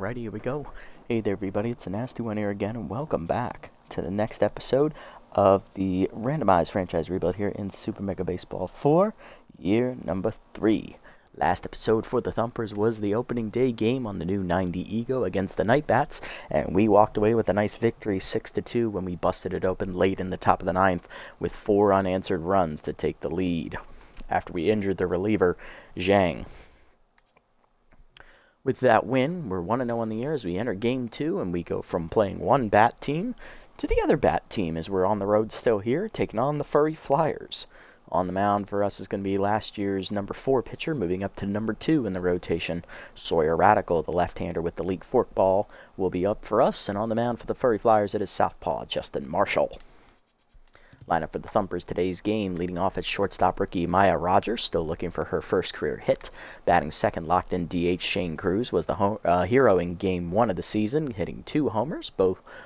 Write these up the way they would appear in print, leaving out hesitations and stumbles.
Alrighty, here we go. Hey there, everybody. It's the Nasty One here again, and welcome back to the next episode of the Randomized franchise rebuild here in Super Mega Baseball 4, year number 3. Last episode for the Thumpers was the opening day game on the new 90 Ego against the Night Bats, and we walked away with a nice victory 6-2 when we busted it open late in the top of the 9th with 4 unanswered runs to take the lead after we injured the reliever, Zhang. With that win, we're 1-0 on the year as we enter Game 2, and we go from playing one bat team to the other bat team as we're on the road still here, taking on the Furry Flyers. On the mound for us is going to be last year's number 4 pitcher, moving up to number 2 in the rotation. Sawyer Radical, the left-hander with the leak forkball, will be up for us, and on the mound for the Furry Flyers it is southpaw Justin Marshall. Lineup for the Thumpers today's game, leading off at shortstop rookie Maya Rogers, still looking for her first career hit. Batting second, locked-in DH Shane Cruz was the hero in Game 1 of the season, hitting 2 homers,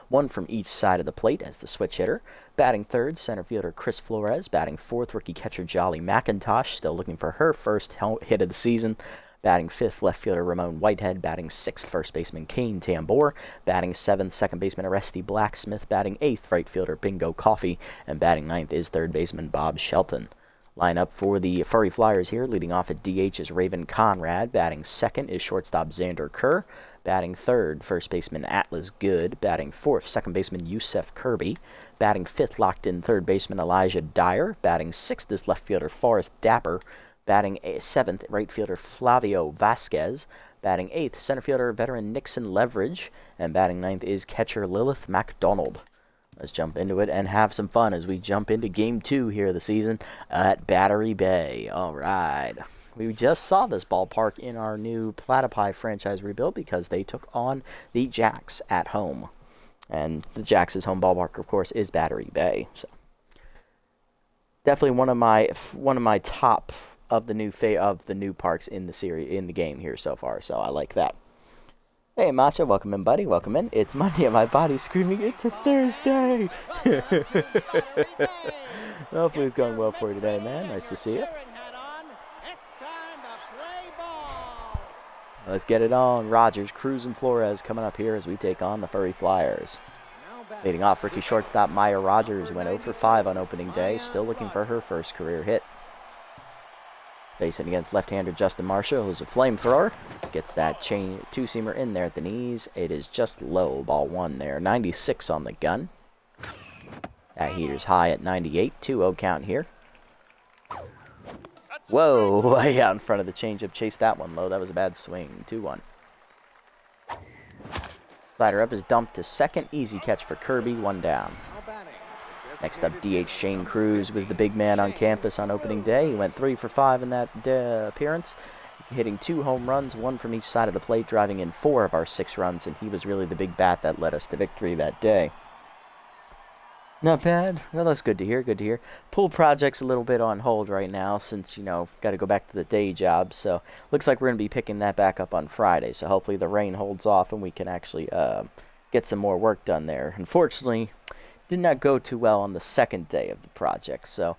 one from each side of the plate as the switch hitter. Batting third, center fielder Chris Flores. Batting fourth, rookie catcher Jolly McIntosh, still looking for her first hit of the season. Batting fifth, left fielder Ramon Whitehead. Batting sixth, first baseman Kane Tambor. Batting seventh, second baseman Aresti Blacksmith. Batting eighth, right fielder Bingo Coffee. And batting ninth is third baseman Bob Shelton. Lineup for the Furry Flyers here, leading off at DH is Raven Conrad. Batting second is shortstop Xander Kerr. Batting third, first baseman Atlas Good. Batting fourth, second baseman Yusef Kirby. Batting fifth, locked in third baseman Elijah Dyer. Batting sixth is left fielder Forrest Dapper. Batting 7th, right fielder Flavio Vasquez. Batting 8th, center fielder veteran Nixon Leverage. And batting 9th is catcher Lilith MacDonald. Let's jump into it and have some fun as we jump into Game 2 here of the season at Battery Bay. All right. We just saw this ballpark in our new Platypi franchise rebuild because they took on the Jacks at home. And the Jacks' home ballpark, of course, is Battery Bay. So definitely one of my top of the new parks in the series in the game here so far, so I like that. Hey Macho, welcome in, buddy. Welcome in. It's Monday and my body's screaming, it's a Thursday. Hopefully it's going well for you today, man. Nice to see you. Let's get it on. Rogers, Cruz, and Flores coming up here as we take on the Furry Flyers. Leading off, rookie shortstop Maya Rogers went 0 for 5 on opening day, still looking for her first career hit. Facing against left-hander Justin Marshall, who's a flamethrower. Gets that two-seamer in there at the knees. It is just low, ball 1 there. 96 on the gun. That heater's high at 98. 2-0 count here. Whoa, way out in front of the changeup. Chased that one low. That was a bad swing. 2-1. Slider up is dumped to second. Easy catch for Kirby. 1 down. Next up, DH Shane Cruz was the big man on campus on opening day. He went 3 for 5 in that appearance, hitting 2 home runs, 1 from each side of the plate, driving in 4 of our 6 runs, and he was really the big bat that led us to victory that day. Not bad. Well, that's good to hear, good to hear. Pool project's a little bit on hold right now since, got to go back to the day job, so looks like we're going to be picking that back up on Friday, so hopefully the rain holds off and we can actually get some more work done there. Unfortunately, did not go too well on the second day of the project. So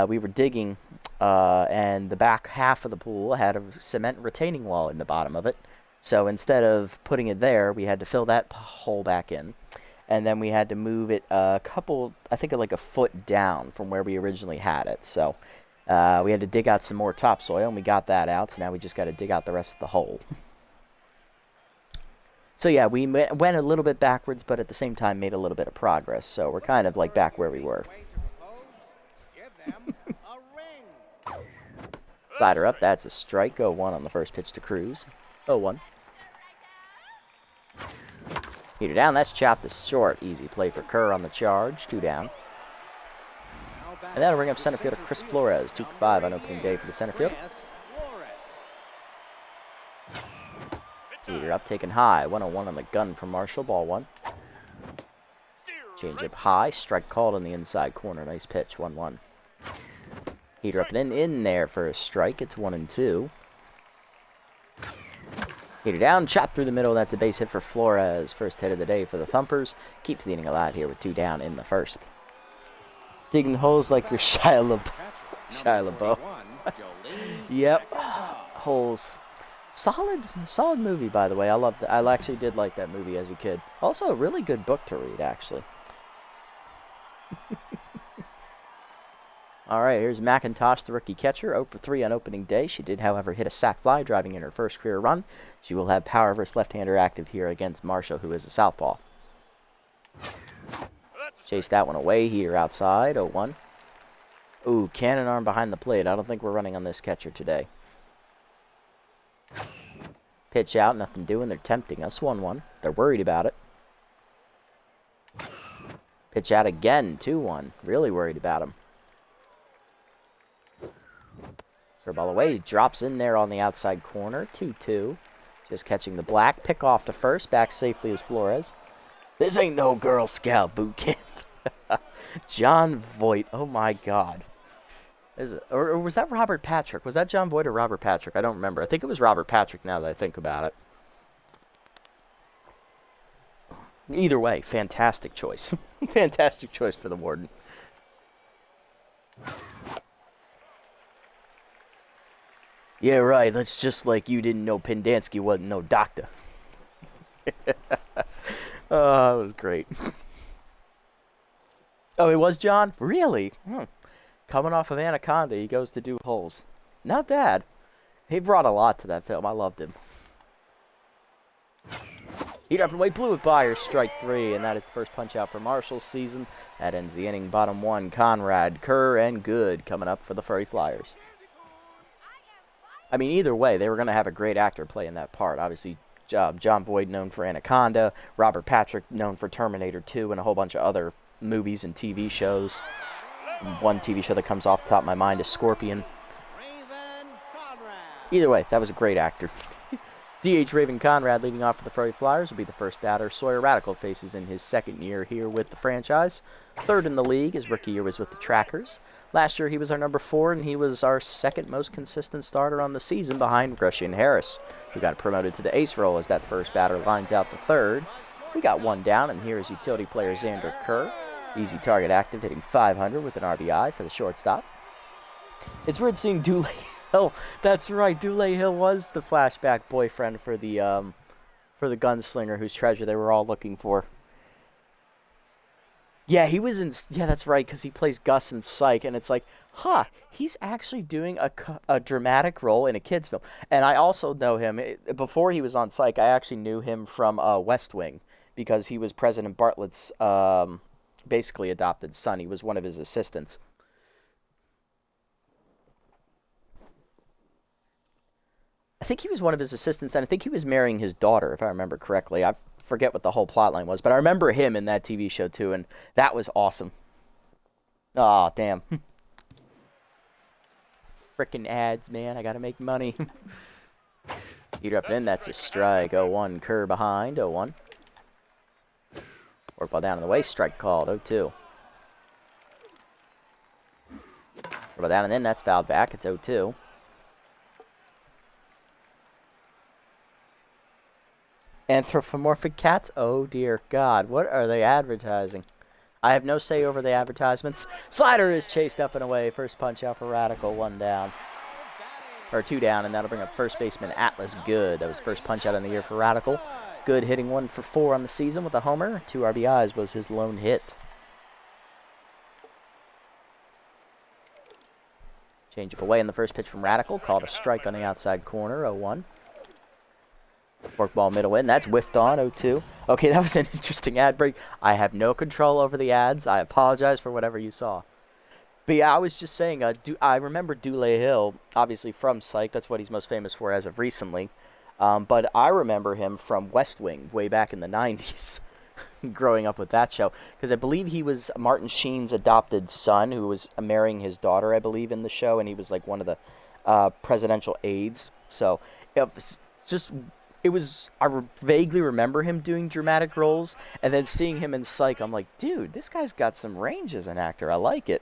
we were digging, and the back half of the pool had a cement retaining wall in the bottom of it. So instead of putting it there, we had to fill that hole back in. And then we had to move it a foot down from where we originally had it. So we had to dig out some more topsoil, and we got that out. So now we just got to dig out the rest of the hole. So yeah, we went a little bit backwards, but at the same time made a little bit of progress. So we're kind of like back where we were. Slider up, that's a strike. 0-1 on the first pitch to Cruz. 0-1. Heater down, that's chopped to short. Easy play for Kerr on the charge. 2 down. And that'll bring up center fielder Chris Flores. 2 for 5 on opening day for the center field. Heater up, taken high. 1-0 on the gun from Marshall. Ball 1. Change up high. Strike called on the inside corner. Nice pitch. 1-1. Heater up and in there for a strike. It's 1-2. Heater down. Chopped through the middle. That's a base hit for Flores. First hit of the day for the Thumpers. Keeps the inning alive here with 2 down in the first. Digging holes like your Shia LaBeouf. Yep. Holes. Solid movie, by the way. I actually did like that movie as a kid. Also, a really good book to read, actually. All right, here's McIntosh, the rookie catcher, 0 for 3 on opening day. She did, however, hit a sac fly, driving in her first career run. She will have power versus left-hander active here against Marshall, who is a southpaw. Chase that one away here outside, 0-1. Ooh, cannon arm behind the plate. I don't think we're running on this catcher today. Pitch out, nothing doing. They're tempting us, 1-1. They're worried about it. Pitch out again, 2-1. Really worried about him. Ball away, he drops in there on the outside corner, 2-2. Just catching the black, pick off to first, back safely as Flores. This ain't no Girl Scout boot camp. John Voight, oh my God. Or was that Robert Patrick? Was that John Voight or Robert Patrick? I don't remember. I think it was Robert Patrick now that I think about it. Either way, fantastic choice. Fantastic choice for the Warden. Yeah, right. That's just like you didn't know Pendansky wasn't no doctor. Oh, that was great. Oh, it was John? Really? Coming off of Anaconda, he goes to do holes. Not bad. He brought a lot to that film. I loved him. Heat up and away, blew it by her, strike 3, and that is the first punch out for Marshall's season. That ends the inning. Bottom 1, Conrad, Kerr, and Good coming up for the Furry Flyers. I mean, either way, they were going to have a great actor playing that part. Obviously, John Voight, known for Anaconda. Robert Patrick, known for Terminator 2 and a whole bunch of other movies and TV shows. One TV show that comes off the top of my mind is Scorpion. Either way, that was a great actor. DH Raven Conrad leading off for the Furry Flyers will be the first batter Sawyer Radical faces in his second year here with the franchise. Third in the league, his rookie year was with the Trackers. Last year he was our number 4, and he was our second most consistent starter on the season behind Grushian Harris, who got promoted to the ace role as that first batter lines out to third. We got one down, and here is utility player Xander Kerr. Easy target active, hitting .500 with an RBI for the shortstop. It's weird seeing Dule Hill. That's right, Dule Hill was the flashback boyfriend for the gunslinger whose treasure they were all looking for. Yeah, he was in. Yeah, that's right, because he plays Gus in Psych, and it's like, he's actually doing a dramatic role in a kids film. And I also know him before he was on Psych. I actually knew him from West Wing because he was President Bartlett's basically adopted son. He was one of his assistants. I think he was one of his assistants, and I think he was marrying his daughter, if I remember correctly. I forget what the whole plot line was, but I remember him in that TV show too, and that was awesome. Aw, damn. Frickin' ads, man. I gotta make money. Heater up and in, that's a strike. 0-1, Kerr behind, 0-1. Work ball down in the way, strike called, 0-2. Work ball down and in, that's fouled back, it's 0-2. Anthropomorphic cats? Oh, dear God. What are they advertising? I have no say over the advertisements. Slider is chased up and away. First punch out for Radical. 1 down. Or 2 down, and that'll bring up first baseman Atlas Good. That was first punch out in the year for Radical. Good hitting 1 for 4 on the season with a homer. 2 RBIs was his lone hit. Change up away in the first pitch from Radical. Called a strike on the outside corner. 0-1. Fork ball middle in. That's whiffed on. 0-2. Okay, that was an interesting ad break. I have no control over the ads. I apologize for whatever you saw. But yeah, I was just saying, I remember Dule Hill, obviously from Psych. That's what he's most famous for as of recently. But I remember him from West Wing way back in the 90s, growing up with that show. Because I believe he was Martin Sheen's adopted son who was marrying his daughter, I believe, in the show. And he was like one of the presidential aides. So it was just... I vaguely remember him doing dramatic roles, and then seeing him in Psych, I'm like, dude, this guy's got some range as an actor. I like it.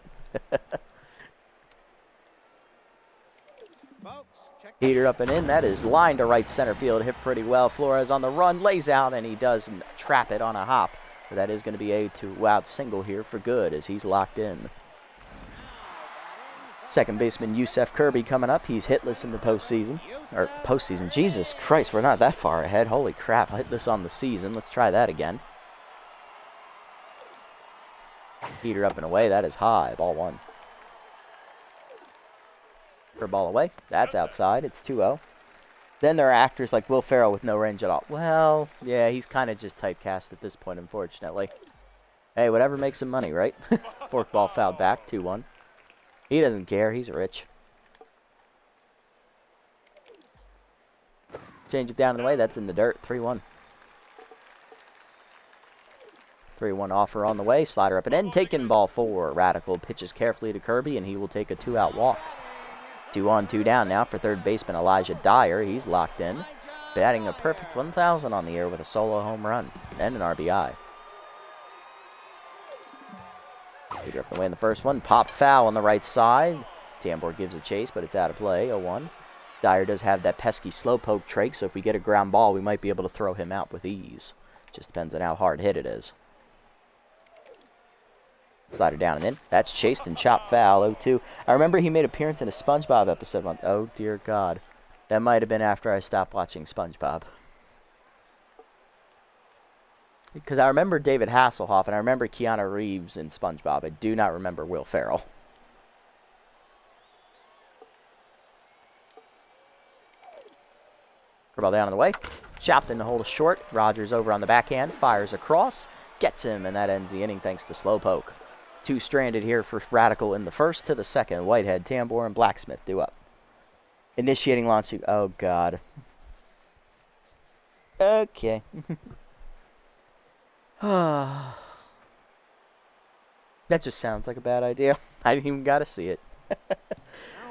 Heater up and in. That is line to right center field. Hit pretty well. Flores on the run, lays out, and he does trap it on a hop. But that is going to be a 2-out single here for Good as he's locked in. Second baseman Yusef Kirby coming up. He's hitless in the postseason. Or postseason. Jesus Christ, we're not that far ahead. Holy crap, hitless on the season. Let's try that again. Heater up and away. That is high. Ball 1. For ball away. That's outside. It's 2-0. Then there are actors like Will Ferrell with no range at all. Well, yeah, he's kind of just typecast at this point, unfortunately. Hey, whatever makes him money, right? Forkball fouled back. 2-1. He doesn't care. He's rich. Change it down in the way. That's in the dirt. 3-1. 3-1 offer on the way. Slider up and in. Taking ball 4. Radical pitches carefully to Kirby, and he will take a 2-out walk. 2 on, 2 down now for third baseman Elijah Dyer. He's locked in. Batting a perfect 1,000 on the year with a solo home run and an RBI. Peter up and away in the first one. Pop foul on the right side. Tambor gives a chase, but it's out of play. 0-1. Dyer does have that pesky slowpoke trait, so if we get a ground ball, we might be able to throw him out with ease. Just depends on how hard hit it is. Slider down and in. That's chased and chopped foul. 0-2. I remember he made an appearance in a SpongeBob episode once. Oh, dear God. That might have been after I stopped watching SpongeBob. Because I remember David Hasselhoff, and I remember Keanu Reeves in SpongeBob. I do not remember Will Ferrell. Ball down on the way. Chopped in the hole to short. Rogers over on the backhand. Fires across. Gets him, and that ends the inning thanks to Slowpoke. 2 stranded here for Radical in the first to the second. Whitehead, Tambor, and Blacksmith due up. Initiating launch. Oh, God. Okay. That just sounds like a bad idea. I didn't even got to see it.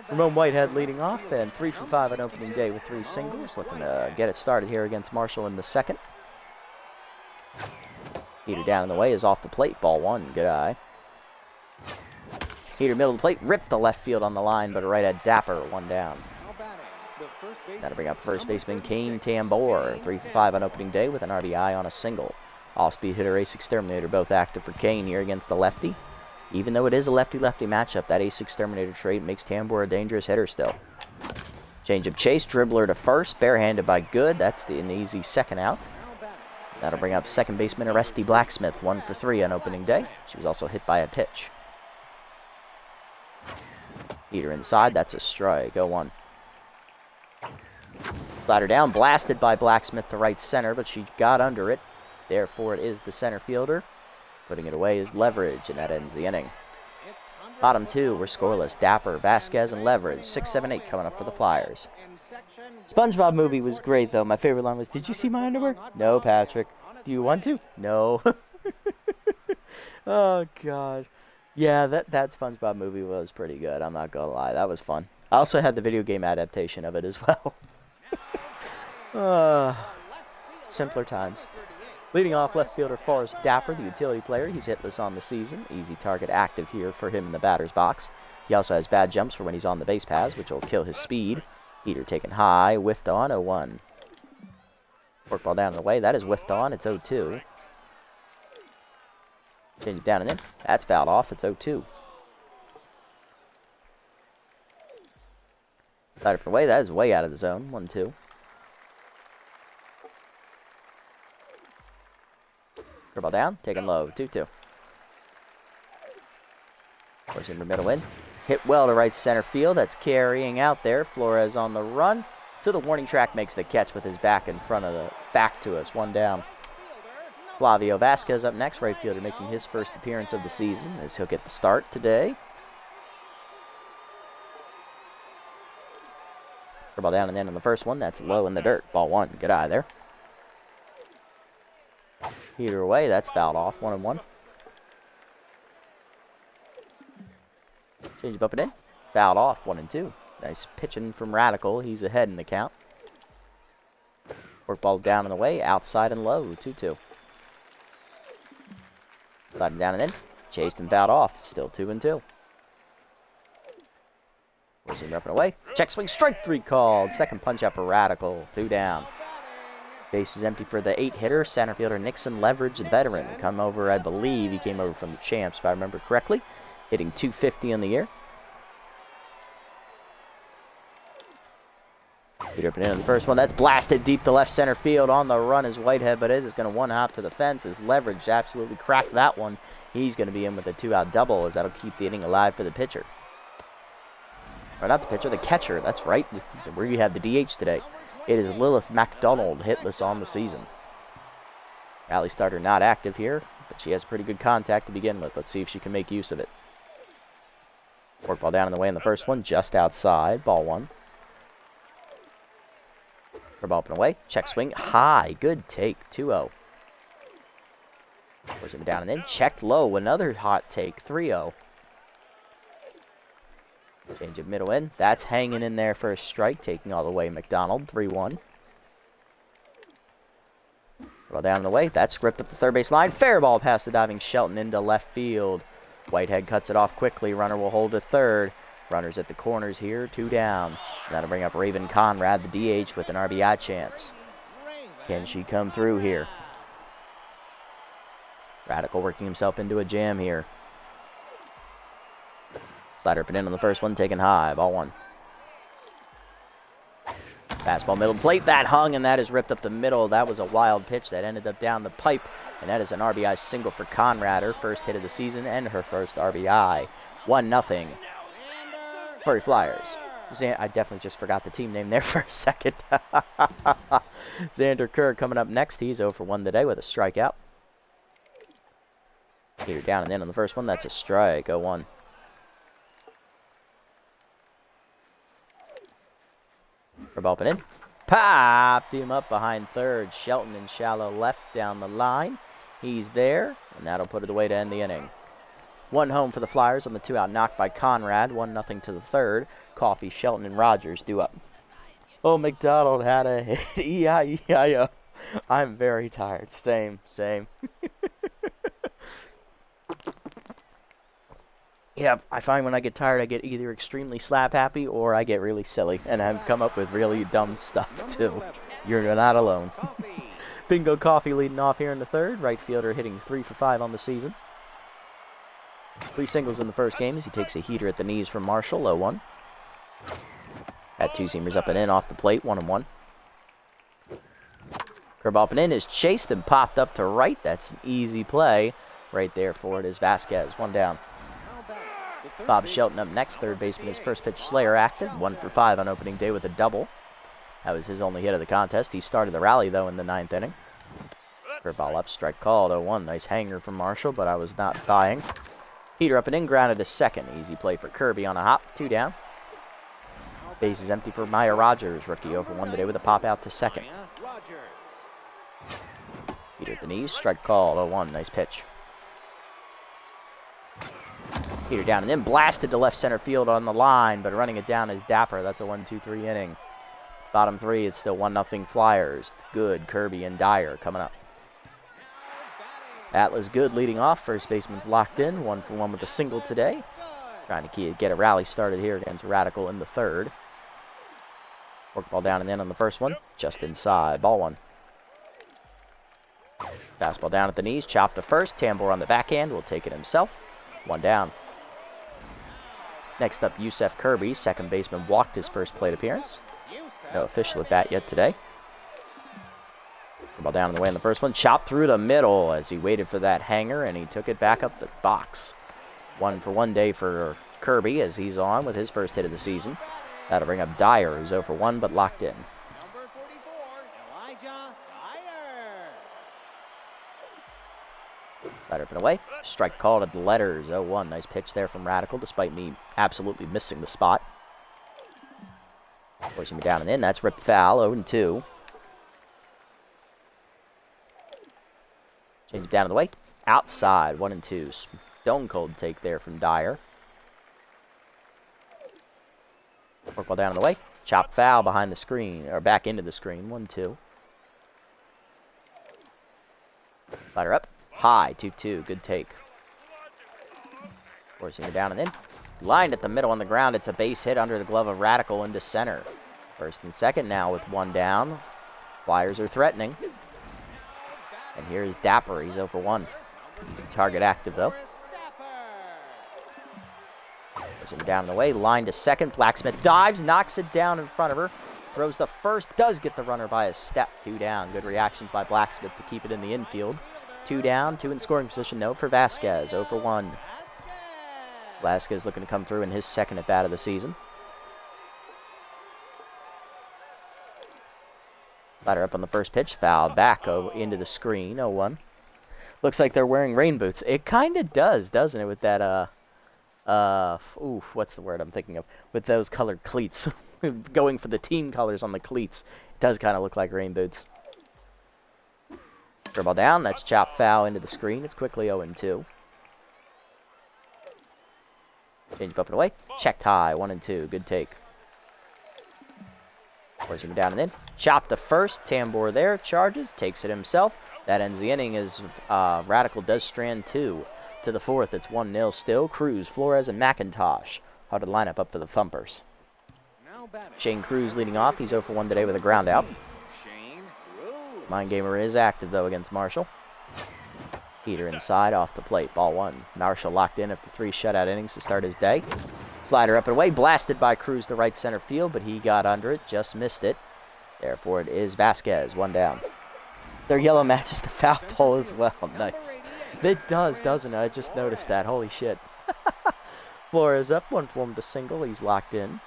Ramon Whitehead leading off, and 3 for 5 on opening day with 3 singles. Looking to get it started here against Marshall in the second. Heater down in the way is off the plate. Ball 1. Good eye. Heater middle of the plate. Ripped the left field on the line, but right at Dapper. 1 down. That'll bring up first baseman Kane Tambor. 3 for 5 on opening day with an RBI on a single. Off-speed hitter, Ace Exterminator, both active for Kane here against the lefty. Even though it is a lefty-lefty matchup, that Ace Exterminator trait makes Tambor a dangerous hitter still. Change-up chase, dribbler to first, barehanded by Good. That's an easy second out. That'll bring up second baseman Aresti Blacksmith, 1 for 3 on opening day. She was also hit by a pitch. Heater inside, that's a strike. 0-1. Slider down, blasted by Blacksmith to right center, but she got under it. Therefore, it is the center fielder. Putting it away is Leverage, and that ends the inning. Bottom 2 were scoreless. Dapper, Vasquez, and Leverage. 6, 7, 8 coming up for the Flyers. SpongeBob movie was great, though. My favorite line was, "Did you see my underwear?" "No, Patrick." "Do you want to?" "No." Oh, God. Yeah, that SpongeBob movie was pretty good. I'm not going to lie. That was fun. I also had the video game adaptation of it as well. Simpler times. Leading off left fielder Forrest Dapper, the utility player. He's hitless on the season. Easy target active here for him in the batter's box. He also has bad jumps for when he's on the base paths, which will kill his speed. Heater taken high, whiffed on, 0-1. Forkball down in the way. That is whiffed on. It's 0-2. Change it down and in. That's fouled off. It's 0-2. Slider for away. That is way out of the zone. 1-2. Ball down, taken low, 2-2. Forcing in the middle in. Hit well to right center field. That's carrying out there. Flores on the run to the warning track, makes the catch with his back in front of the back to us. 1 down. Flavio Vasquez up next, right fielder, making his first appearance of the season as he'll get the start today. Ball down and in on the first one. That's low in the dirt. Ball 1. Good eye there. Heater away, that's fouled off. 1-1. Change it up and in. Fouled off. 1-2. Nice pitching from Radical. He's ahead in the count. Work ball down and away. Outside and low. 2-2. Sliding down and in. Chased and fouled off. Still 2-2. Forcing up and away. Check swing. Strike 3 called. Second punch out for Radical. 2 down. Base is empty for the 8-hitter, center fielder Nixon Leverage, the veteran. Come over, I believe he came over from the Champs, if I remember correctly. Hitting .250 in the year. Peter up and in on the first one. That's blasted deep to left center field. On the run is Whitehead, but it is going to one-hop to the fence. His leverage absolutely cracked that one. He's going to be in with a 2-out double, as that'll keep the inning alive for the pitcher. Or not the pitcher, the catcher. That's right, where you have the DH today. It is Lilith MacDonald, hitless on the season. Rally starter not active here, but she has pretty good contact to begin with. Let's see if she can make use of it. Fork ball down in the way in the first one, just outside. Ball 1. Curve ball up and away. Check swing. High. Good take. 2-0. Forcing it down and in. Checked low. Another hot take. 3-0. Change of middle in. That's hanging in there for a strike. Taking all the way McDonald. 3-1. Well, down and away. That's ripped up the third base line. Fair ball past the diving Shelton into left field. Whitehead cuts it off quickly. Runner will hold to third. Runners at the corners here. 2 down. And that'll bring up Raven Conrad, the DH, with an RBI chance. Can she come through here? Radical working himself into a jam here. Slider up and in on the first one, taken high. Ball 1. Fastball middle plate. That hung, and that is ripped up the middle. That was a wild pitch that ended up down the pipe. And that is an RBI single for Conrad, her first hit of the season and her first RBI. 1-0. Furry Flyers. I definitely just forgot the team name there for a second. Xander Kerr coming up next. He's 0 for 1 today with a strikeout. Peter down and in on the first one. That's a strike. 0-1. Ball up and in. Popped him up behind third. Shelton in shallow left down the line. He's there, and that'll put it away to end the inning. 1 home for the Flyers on the 2-out knock by Conrad. 1-0 to the third. Coffey, Shelton, and Rogers due up. Oh, McDonald had a hit. E-I-E-I-O. I'm very tired. Same. Yeah, I find when I get tired, I get either extremely slap happy or I get really silly. And I've come up with really dumb stuff, too. You're not alone. Bingo Coffey leading off here in the third. Right fielder hitting 3 for 5 on the season. 3 singles in the first game as he takes a heater at the knees from Marshall. 0-1. That 2-seamer's up and in off the plate. 1-1. Curve up and in is chased and popped up to right. That's an easy play. Right there for it is Vasquez. 1 down. Bob Shelton up next, third baseman. His first pitch Slayer active. 1 for 5 on opening day with a double. That was his only hit of the contest. He started the rally, though, in the 9th inning. Curveball up, strike called. 0-1. Nice hanger from Marshall, but I was not buying. Heater up and in, grounded to second. Easy play for Kirby on a hop. 2 down. Base is empty for Maya Rogers. Rookie 0 for 1 today with a pop out to second. Heater at the knees, strike called. 0-1. Nice pitch. Heater down and then blasted to left center field on the line, but running it down is Dapper. That's a 1-2-3 inning. Bottom 3, it's still 1-0 Flyers. Good, Kirby and Dyer coming up. Atlas good leading off. First baseman's locked in. 1 for 1 with a single today. Trying to get a rally started here against Radical in the third. Fork ball down and in on the first one. Just inside. Ball 1. Fastball down at the knees. Chopped to first. Tambor on the backhand will take it himself. 1 down. Next up, Yusef Kirby. Second baseman walked his first plate appearance. No official at bat yet today. Ball down in the way in the first one. Chopped through the middle as he waited for that hanger, and he took it back up the box. 1 for 1 day for Kirby as he's on with his first hit of the season. That'll bring up Dyer, who's 0 for 1 but locked in. Number 44, Elijah Dyer. Slider up and away. Strike called at the letters. 0-1. Nice pitch there from Radical, despite me absolutely missing the spot. Forcing me down and in. That's ripped foul. 0-2. Change it down to the way. Outside. 1-2. Stone cold take there from Dyer. Fork ball down on the way. Chop foul behind the screen, or back into the screen. 1-2. Slider up. High. 2-2. Good take. Forcing it down and in. Lined at the middle on the ground. It's a base hit under the glove of Radical into center. First and second now with 1 down. Flyers are threatening. And here's Dapper. He's 0 for 1. He's a target active, though. Pushing it down the way. Line to second. Blacksmith dives. Knocks it down in front of her. throws the first, does get the runner by a step. 2 down. Good reactions by Blacksmith to keep it in the infield. 2 down, 2 in scoring position. No for Vasquez. 0 for 1. Vasquez looking to come through in his second at bat of the season. Slider up on the first pitch. Foul back into the screen. 0-1. Looks like they're wearing rain boots. It kind of does, doesn't it, with that, what's the word I'm thinking of? With those colored cleats. Going for the team colors on the cleats. It does kind of look like rain boots. Throw ball down. That's chopped foul into the screen. It's quickly 0-2. Change up and away. Checked high. 1-2. Good take. Force him down and in. Chopped the first. Tambor there. Charges. Takes it himself. That ends the inning as Radical does strand 2. To the 4th, it's 1-0 still. Cruz, Flores, and McIntosh. How to line up for the Thumpers. Shane Cruz leading off. He's 0 for 1 today with a ground out. Mind Gamer is active, though, against Marshall. Heater inside off the plate. Ball 1. Marshall locked in after 3 shutout innings to start his day. Slider up and away. Blasted by Cruz to right center field, but he got under it. Just missed it. Therefore, it is Vasquez. 1 down. Their yellow matches the foul pole as well. Nice. It does, doesn't it? I just noticed that. Holy shit. Flores up. 1 for 1 with a single. He's locked in.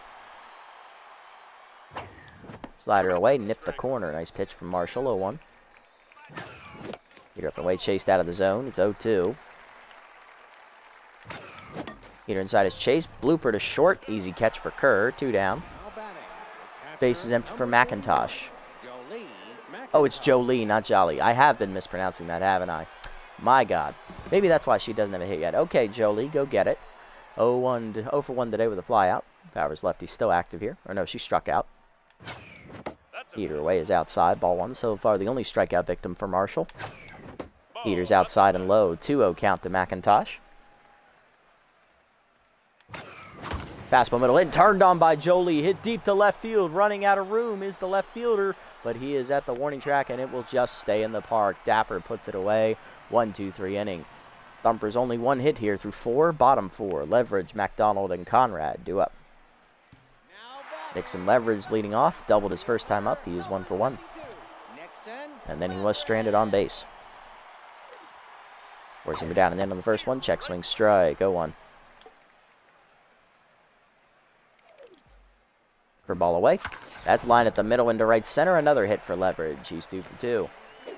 Slider away. Nipped the corner. Nice pitch from Marshall. 0-1. Heater up and away. Chased out of the zone. It's 0-2. Heater inside his chase. Blooper to short. Easy catch for Kerr. 2 down. Base is empty for McIntosh. Oh, it's Jolie, not Jolly. I have been mispronouncing that, haven't I? My God. Maybe that's why she doesn't have a hit yet. Okay, Jolie, go get it. 0 for 1 today with a flyout. Powers lefty still active here. Or no, she struck out. Heater away is outside. Ball 1 so far. The only strikeout victim for Marshall. Heater's outside and low. 2-0 count to McIntosh. Fastball middle in, turned on by Jolie, hit deep to left field, running out of room is the left fielder, but he is at the warning track and it will just stay in the park. Dapper puts it away, 1-2-3 inning. Thumpers only 1 hit here through 4, bottom 4. Leverage, McDonald, and Conrad due up. Nixon Leverage leading off, doubled his first time up, he is 1 for 1. And then he was stranded on base. Forcing him down and in on the first one, check swing strike, 0-1. Ball away. That's line at the middle into right center. Another hit for Leverage. He's 2 for 2.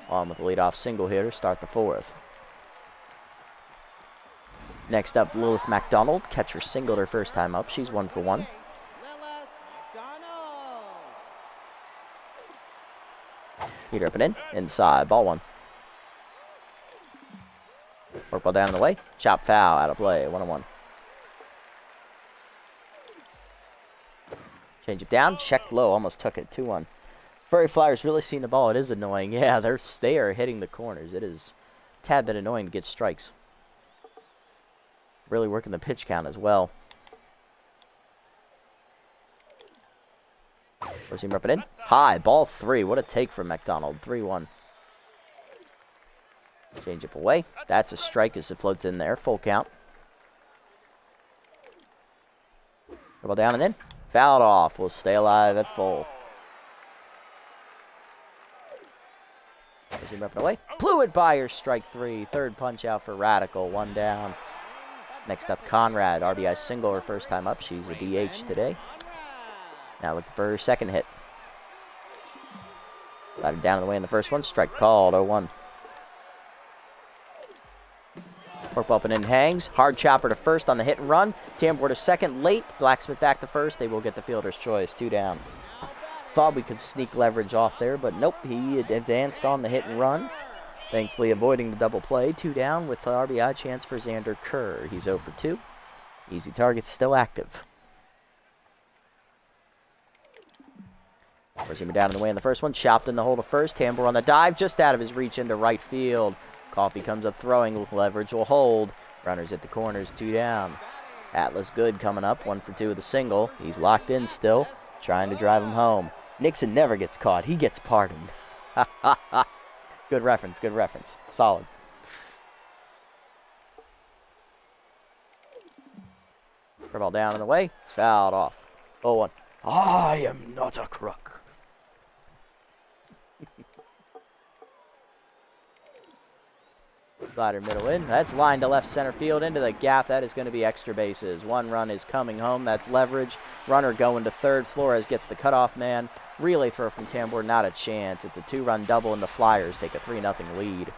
On with the leadoff single here to start the 4th. Next up, Lilith McDonald. Catcher singled her first time up. She's 1 for 1. Heater up and in. Inside. Ball 1. Work ball down and away. Chop foul. Out of play. 1-1. Change it down, checked low, almost took it, 2-1. Furry Flyers really seeing the ball. It is annoying. Yeah, they are hitting the corners. It is a tad bit annoying to get strikes. Really working the pitch count as well. First team up and in. High, ball 3. What a take from McDonald. 3-1. Change up away. That's a strike as it floats in there. Full count. Ball down and in. Fouled off. Will stay alive at full. Up and away. Blew it by her. Strike 3. Third punch out for Radical. 1 down. Next up, Conrad. RBI single her first time up. She's a DH today. Now looking for her second hit. Slided down and away in the first one. Strike called. 0-1. Work up and in hangs. Hard chopper to first on the hit and run. Tambor to second late. Blacksmith back to first. They will get the fielder's choice. 2 down. Thought we could sneak Leverage off there, but nope. He advanced on the hit and run. Thankfully avoiding the double play. 2 down with the RBI chance for Xander Kerr. He's 0 for 2. Easy targets still active. Forcing him down in the way in the first one. Chopped in the hole to first. Tambor on the dive. Just out of his reach into right field. Coffee comes up throwing. Leverage will hold. Runners at the corners. 2 down. Atlas Good coming up. 1 for 2 with a single. He's locked in still. Trying to drive him home. Nixon never gets caught. He gets pardoned. Good reference. Good reference. Solid. Ball down in the way. Fouled off. 0-1. I am not a crook. Slider middle in. That's line to left center field into the gap. That is going to be extra bases. One run is coming home. That's leverage. Runner going to third. Flores gets the cutoff man. Relay throw from Tambor. Not a chance. It's a 2-run double, and the Flyers take a 3-0 lead.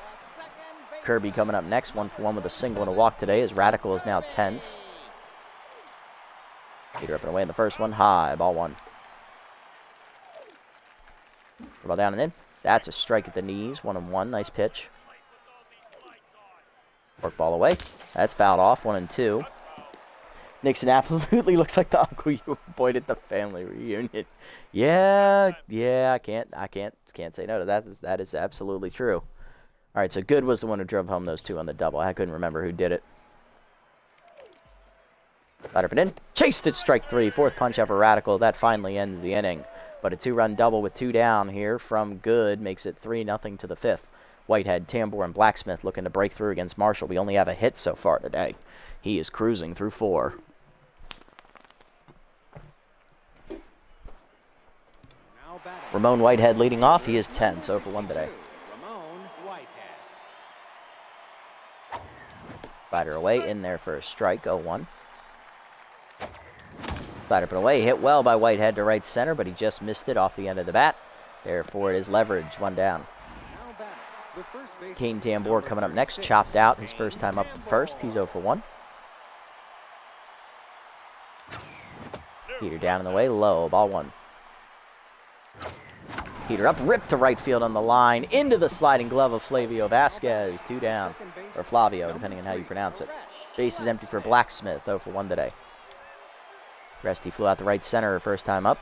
Kirby coming up next. 1-for-1 with a single and a walk today as Radical is now tense. Peter up and away in the first one. High. Ball 1. Ball down and in. That's a strike at the knees. 1-1. Nice pitch. Work ball away. That's fouled off. 1-2. Nixon absolutely looks like the uncle you avoided at the family reunion. Yeah. I can't say no to that. That is absolutely true. All right, so Good was the one who drove home those 2 on the double. I couldn't remember who did it. Slider up and in. Chased it, strike 3. 4th punch out for Radical. That finally ends the inning. But a 2-run double with 2 down here from Good makes it 3-0 to the 5th. Whitehead, Tambor, and Blacksmith looking to break through against Marshall. We only have a hit so far today. He is cruising through 4. Ramon Whitehead leading off. He is 10, so for 1 today. Slider away, in there for a strike, 0-1. Slider up and away, hit well by Whitehead to right center, but he just missed it off the end of the bat. Therefore, it is leverage, 1 down. Kane Tambor coming up next, chopped out his first time up to first. He's 0-for-1. Peter down in the way, low, ball 1. Peter up, ripped to right field on the line, into the sliding glove of Flavio Vasquez, 2 down, or Flavio, depending on how you pronounce it. Base is empty for Blacksmith, 0-for-1 today. Resty flew out the right center first time up.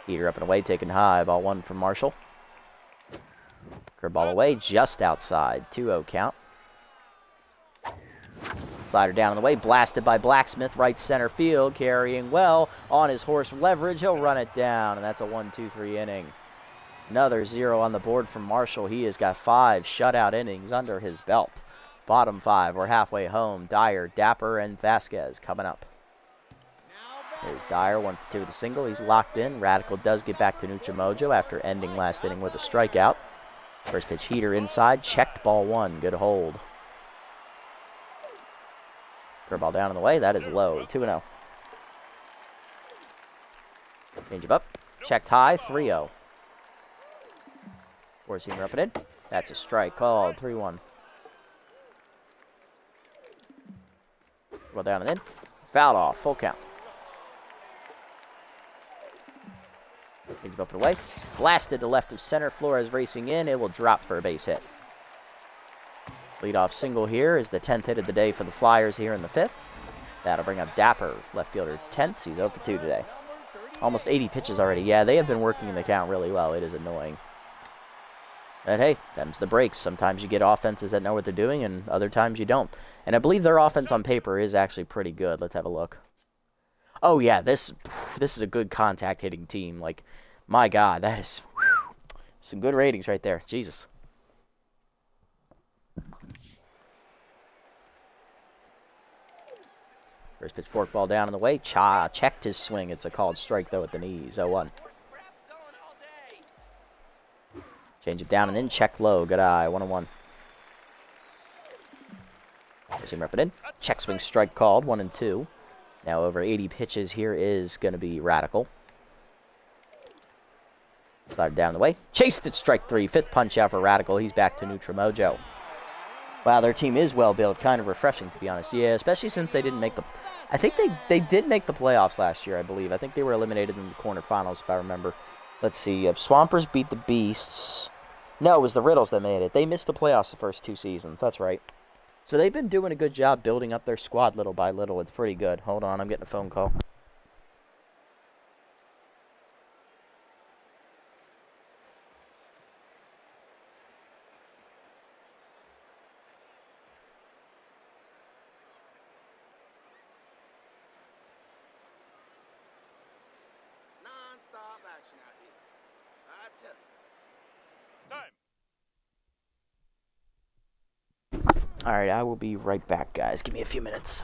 Peter up and away, taken high, ball 1 from Marshall. Curveball away, just outside, 2-0 count. Slider down in the way, blasted by Blacksmith, right center field, carrying well on his horse leverage. He'll run it down, and that's a 1-2-3 inning. Another 0 on the board from Marshall. He has got 5 shutout innings under his belt. Bottom 5, we're halfway home. Dyer, Dapper, and Vasquez coming up. There's Dyer, 1-for-2 with a single. He's locked in. Radical does get back to Nucha Mojo after ending last inning with a strikeout. First pitch heater inside, checked, ball 1, good hold. Curveball down in the way, that is low, 2-0. Change him up, checked high, 3-0. Four-seamer up and in, that's a strike called, 3-1. Curveball down and in, fouled off, full count. Change him up and away. Blasted to left of center. Flores racing in. It will drop for a base hit. Leadoff single here is the 10th hit of the day for the Flyers here in the 5th. That'll bring up Dapper, left fielder, 10th. He's 0-for-2 today. Almost 80 pitches already. Yeah, they have been working in the count really well. It is annoying. But hey, them's the breaks. Sometimes you get offenses that know what they're doing, and other times you don't. And I believe their offense on paper is actually pretty good. Let's have a look. Oh, yeah, this is a good contact hitting team. Like, my God, that is some good ratings right there. Jesus. First pitch forkball down in the way. Cha checked his swing. It's a called strike, though, at the knees. 0-1. Change it down and in. Check low. Good eye. 1-1. Seam rep it in. Check swing strike called. 1-2. Now over 80 pitches here is going to be Radical. Slider down the way. Chased it, strike 3. 5th punch out for Radical. He's back to Nutra Mojo. Wow, their team is well built. Kind of refreshing, to be honest. Yeah, especially since they didn't make the... I think they did make the playoffs last year, I believe. I think they were eliminated in the quarterfinals, if I remember. Let's see. Swampers beat the Beasts. No, it was the Riddles that made it. They missed the playoffs the first 2 seasons. That's right. So they've been doing a good job building up their squad little by little. It's pretty good. Hold on, I'm getting a phone call. Non-stop action out here. I tell you. All right, I will be right back, guys. Give me a few minutes.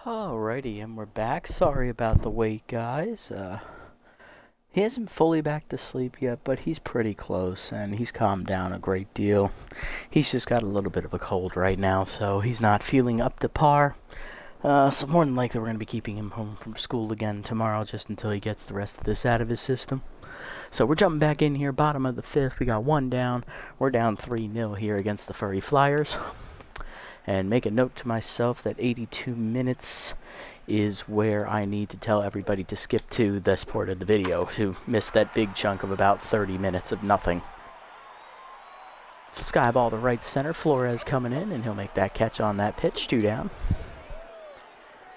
Alrighty, and we're back. Sorry about the wait, guys. He isn't fully back to sleep yet, but he's pretty close, and he's calmed down a great deal. He's just got a little bit of a cold right now, so he's not feeling up to par. So more than likely we're going to be keeping him home from school again tomorrow just until he gets the rest of this out of his system. So we're jumping back in here, bottom of the 5th. We got one down. We're down 3-0 here against the Furry Flyers. And make a note to myself that 82 minutes is where I need to tell everybody to skip to this part of the video to miss that big chunk of about 30 minutes of nothing. Skyball to right center. Flores coming in, and he'll make that catch on that pitch. 2 down.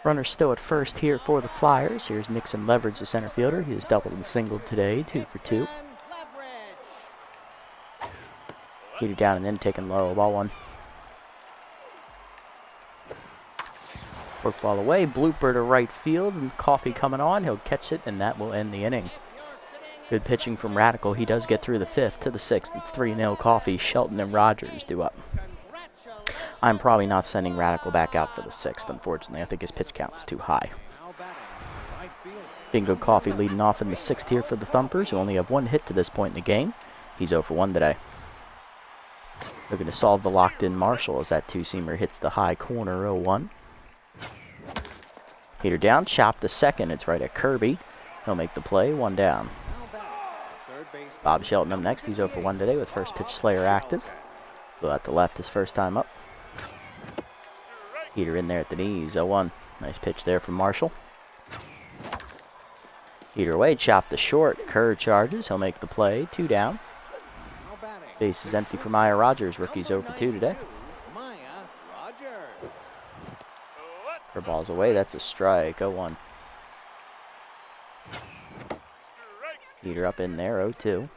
Runner still at first here for the Flyers. Here's Nixon Leverage, the center fielder. He has doubled and singled today, 2 for 2. Heater down and then taking low, ball 1. Work ball away, blooper to right field, and Coffee coming on. He'll catch it, and that will end the inning. Good pitching from Radical. He does get through the 5th to the 6th. It's 3-0 Coffee. Shelton and Rogers due up. I'm probably not sending Radical back out for the 6th, unfortunately. I think his pitch count is too high. Bingo Coffee leading off in the 6th here for the Thumpers, who only have 1 hit to this point in the game. He's 0 for 1 today. Looking to solve the locked-in Marshall as that 2-seamer hits the high corner, 0-1. Heater down, chop to second. It's right at Kirby. He'll make the play, 1 down. Bob Shelton up next. He's 0 for 1 today with first pitch Slayer active. So at the left his first time up. Heater in there at the knees, 0-1. Nice pitch there from Marshall. Heater away, chop to short. Kerr charges. He'll make the play, 2 down. Base is empty for Maya Rogers. Rookie's 0 for 2 today. Her ball's away. That's a strike. 0-1. Heater up in there. 0-2.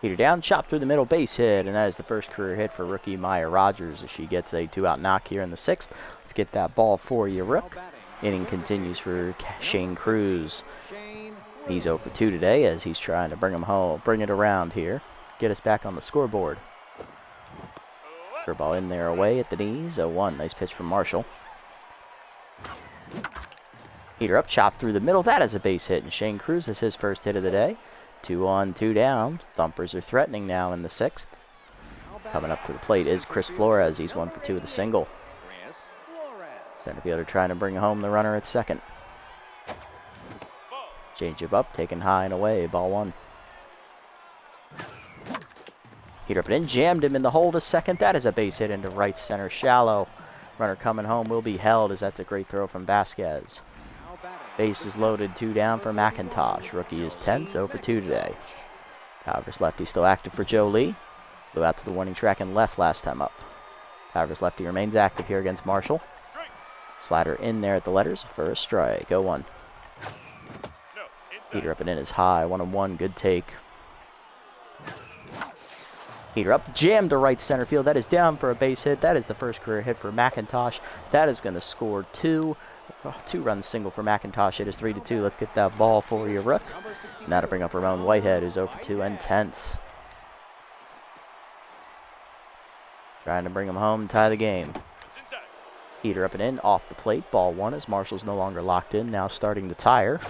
Heater down. Chop through the middle. Base hit. And that is the first career hit for rookie Maya Rogers as she gets a 2-out knock here in the 6th. Let's get that ball for you, Rook. Inning continues for Shane Cruz. He's 0 for 2 today as he's trying to bring him home. Bring it around here. Get us back on the scoreboard. Ball in there away at the knees, 0-1. Nice pitch from Marshall. Heater up, chop through the middle. That is a base hit, and Shane Cruz is his first hit of the day. 2 on, 2 down. Thumpers are threatening now in the 6th. Coming up to the plate is Chris Flores. He's 1 for 2 with a single. Center fielder trying to bring home the runner at second. Change it up, taken high and away, ball 1. Heater up and in, jammed him in the hole to second. That is a base hit into right center, shallow. Runner coming home will be held as that's a great throw from Vasquez. Base is loaded, 2 down for McIntosh. Rookie is tense, 0 for 2 today. Powers lefty still active for Joe Lee. Flew out to the warning track and left last time up. Powers lefty remains active here against Marshall. Slider in there at the letters for a strike, 0-1. Heater up and in is high, 1-1, good take. Heater up, jammed to right center field. That is down for a base hit. That is the first career hit for McIntosh. That is going to score 2. 2-run single for McIntosh. It is 3-2. Let's get that ball for you, Rook. Now to bring up Ramon Whitehead, who's 0 for 2 and tense. Trying to bring him home and tie the game. Heater up and in, off the plate. Ball 1 as Marshall's no longer locked in. Now starting to tire.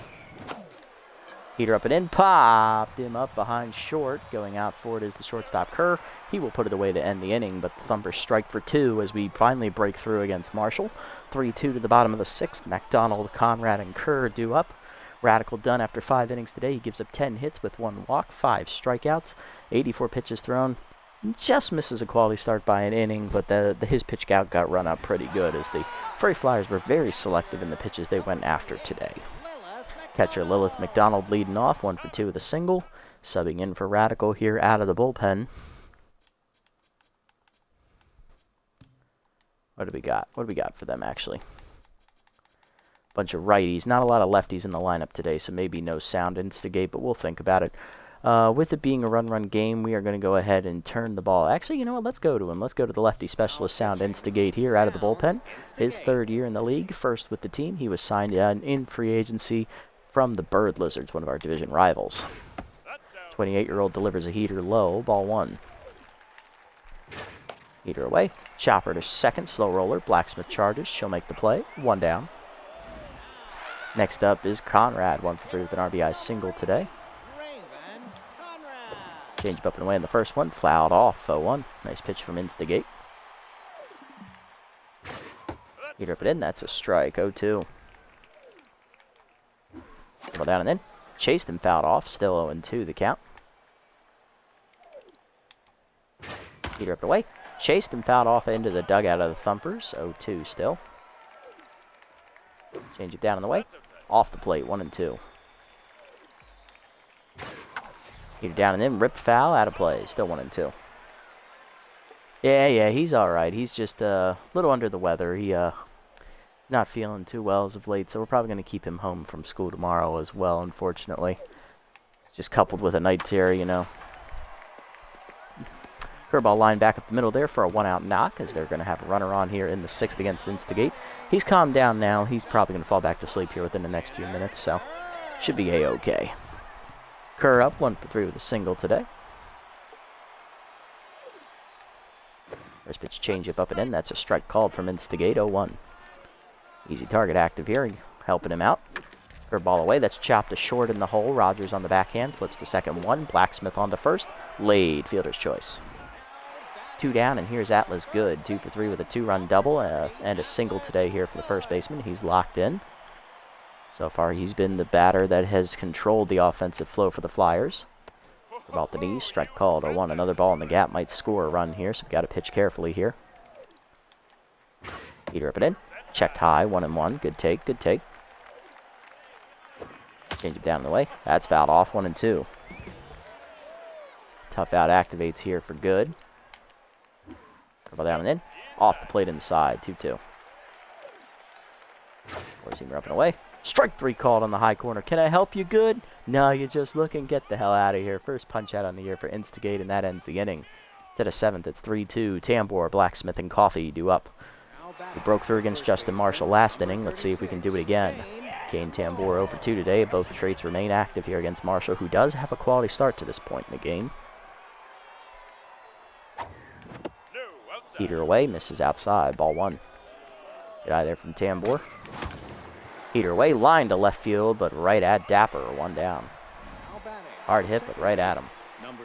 Heater up and in, popped him up behind short. Going out for it is the shortstop Kerr. He will put it away to end the inning, but the Thumpers strike for 2 as we finally break through against Marshall. 3-2 to the bottom of the 6th. McDonald, Conrad, and Kerr due up. Radical done after 5 innings today. He gives up 10 hits with 1 walk, 5 strikeouts, 84 pitches thrown. Just misses a quality start by an inning, but his pitch count got run up pretty good as the Furry Flyers were very selective in the pitches they went after today. Catcher Lilith McDonald leading off, 1 for 2 with a single. Subbing in for Radical here out of the bullpen. What do we got? What do we got for them, actually? Bunch of righties. Not a lot of lefties in the lineup today, so maybe no sound instigate, but we'll think about it. With it being a run-run game, we are going to go ahead and turn the ball. Actually, you know what? Let's go to him. Let's go to the lefty specialist, Sound Instigate, here out of the bullpen. His 3rd year in the league, first with the team. He was signed in free agency from the Bird Lizards, one of our division rivals. 28-year-old delivers a heater low, ball 1. Heater away. Chopper to second. Slow roller. Blacksmith charges. She'll make the play. 1 down. Next up is Conrad. 1 for 3 with an RBI single today. Change up and away in the first one. Fouled off. 0-1. Nice pitch from Instigate. Heater up and in. That's a strike. 0-2. Well down and in. Chased and fouled off. Still 0-2 the count. Heater up and away. Chased and fouled off into the dugout of the Thumpers. 0-2 still. Change it down in the way. Off the plate. 1-2. Heater down and in. Ripped foul. Out of play. Still 1-2. Yeah, he's alright. He's just a little under the weather. He, not feeling too well as of late, so we're probably going to keep him home from school tomorrow as well, unfortunately. Just coupled with a night tear, you know. Curveball line back up the middle there for a 1-out knock, as they're going to have a runner on here in the 6th against Instigate. He's calmed down now. He's probably going to fall back to sleep here within the next few minutes, so should be A-okay. Kerr up 1 for 3 with a single today. First pitch changeup up and in. That's a strike called from Instigate. 0-1. Easy target active here, helping him out. Curveball away. That's chopped to short in the hole. Rogers on the backhand. Flips to second 1. Blacksmith on to first. Laid. Fielder's choice. 2 down, and here's Atlas Good. 2 for 3 with a 2-run double and a single today here for the first baseman. He's locked in. So far, he's been the batter that has controlled the offensive flow for the Flyers. About the knees. Strike called. 0-1. Another ball in the gap might score a run here, so we've got to pitch carefully here. Heater up and in. Checked high. 1-1. Good take. Good take. Change it down in the way. That's fouled off. 1-2. Tough out activates here for Good. Curveball down and in. Off the plate inside. 2-2. Four-seamer up and away. Strike 3 called on the high corner. Can I help you, Good? No, you're just looking. Get the hell out of here. First punch out on the year for Instigate, and that ends the inning. Instead of 7th, it's 3-2. Tambor, Blacksmith, and Coffee due up. We broke through against Justin Marshall last inning. Let's see if we can do it again. Kane Tambor over 2 today. Both traits remain active here against Marshall, who does have a quality start to this point in the game. Heater away, misses outside. Ball 1. Get out of there from Tambor. Heater away, line to left field, but right at Dapper. 1 down. Hard hit, but right at him.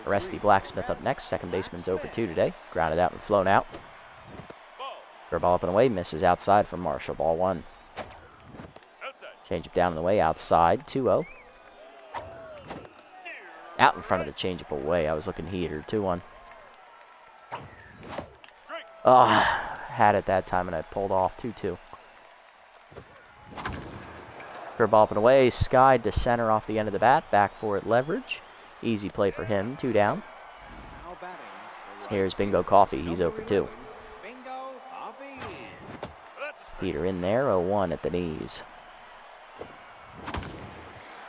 Arresti Blacksmith up next. Second baseman's over 2 today. Grounded out and flown out. Curveball up and away, misses outside from Marshall. Ball 1. Changeup down in the way, outside. 2-0. Out in front of the changeup away. I was looking heater. 2-1. Had it that time and I pulled off. 2-2. Curveball up and away, skied to center off the end of the bat. Back for it, leverage. Easy play for him. 2 down. Here's Bingo Coffee. He's 0 for 2. Heater in there. 0-1 at the knees.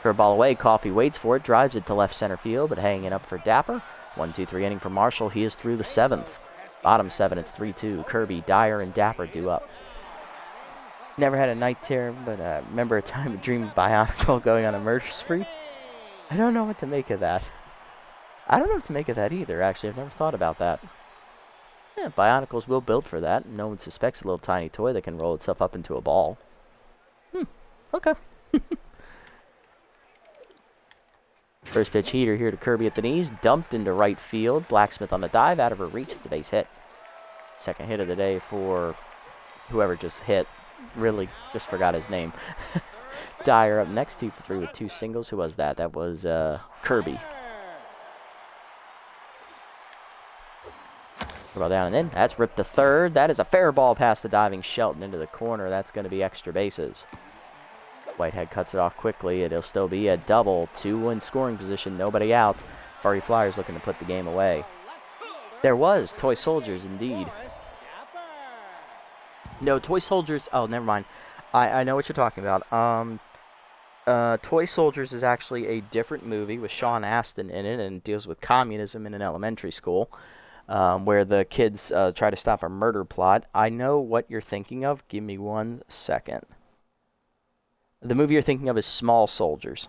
Curveball away. Coffee waits for it. Drives it to left center field, but hanging up for Dapper. 1-2-3 inning for Marshall. He is through the 7th. Bottom 7, it's 3-2. Kirby, Dyer, and Dapper due up. Never had a night tear, but remember a time of dream of Bionicle going on a murder spree? I don't know what to make of that. I don't know what to make of that either, actually. I've never thought about that. Yeah, Bionicles will build for that. No one suspects a little tiny toy that can roll itself up into a ball. Okay. First pitch heater here to Kirby at the knees. Dumped into right field. Blacksmith on the dive. Out of her reach. It's a base hit. Second hit of the day for whoever just hit. Really just forgot his name. Dyer up next. 2 for 3 with 2 singles. Who was that? That was Kirby. Ball down and in. That's ripped to third. That is a fair ball past the diving Shelton into the corner. That's going to be extra bases. Whitehead cuts it off quickly. It'll still be a double. 2 in scoring position. Nobody out. Furry Flyers looking to put the game away. There was Toy Soldiers, indeed. No, Toy Soldiers. Oh, never mind. I know what you're talking about. Toy Soldiers is actually a different movie with Sean Astin in it, and deals with communism in an elementary school, where the kids try to stop a murder plot. I know what you're thinking of. Give me 1 second. The movie you're thinking of is Small Soldiers.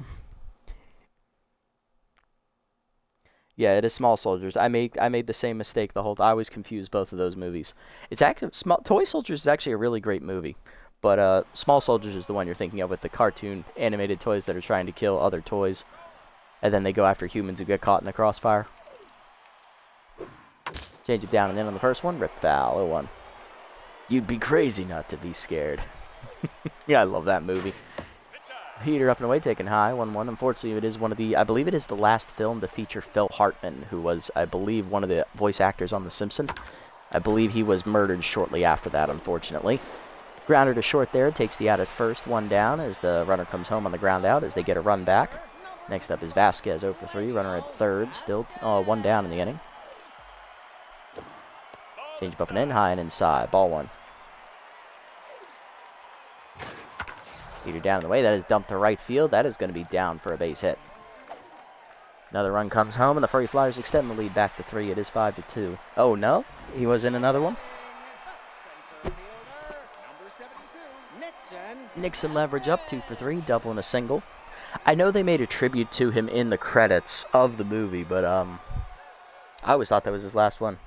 Yeah, it is Small Soldiers. I made the same mistake the whole. I always confuse both of those movies. It's actually Toy Soldiers is actually a really great movie, but Small Soldiers is the one you're thinking of with the cartoon animated toys that are trying to kill other toys, and then they go after humans who get caught in the crossfire. Change it down and in on the first one. Rip foul. 0-1. You'd be crazy not to be scared. Yeah, I love that movie. Heater up and away, taken high, 1-1. Unfortunately, it is one of the, I believe it is the last film to feature Phil Hartman, who was, I believe, one of the voice actors on The Simpsons. I believe he was murdered shortly after that, unfortunately. Grounder to short there, takes the out at first, 1 down as the runner comes home on the ground out as they get a run back. Next up is Vasquez, 0 for 3, runner at third, still 1 down in the inning. Change up and in, high and inside, ball 1. Heater down in the way, that is dumped to right field. That is going to be down for a base hit. Another run comes home, and the Furry Flyers extend the lead back to 3. It is 5-2. Oh, no? He was in another one? Nixon leverage up, 2 for 3, double and a single. I know they made a tribute to him in the credits of the movie, but I always thought that was his last one.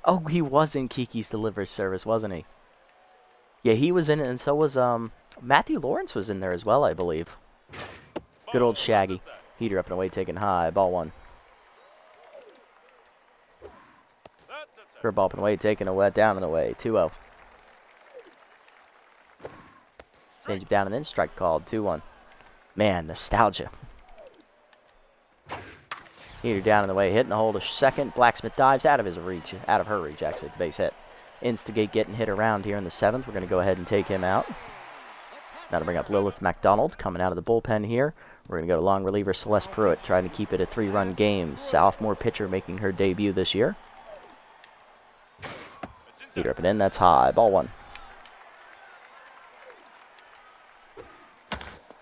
Oh, he was in Kiki's Delivery Service, wasn't he? Yeah, he was in it, and so was Matthew Lawrence was in there as well, I believe. Good old Shaggy. Heater up and away, taken high. Ball 1. Curveball up and away, taken away, down and away. 2-0. Change it down and then strike called. 2-1. Man, nostalgia. Heater down and away, hitting the hole to second. Blacksmith dives out of his reach, out of her reach, actually. It's a base hit. Instigate getting hit around here in the 7th. We're going to go ahead and take him out. Now to bring up Lilith McDonald coming out of the bullpen here. We're going to go to long reliever Celeste Pruitt, trying to keep it a 3-run game. Sophomore pitcher making her debut this year. Heater up and in, that's high. Ball 1.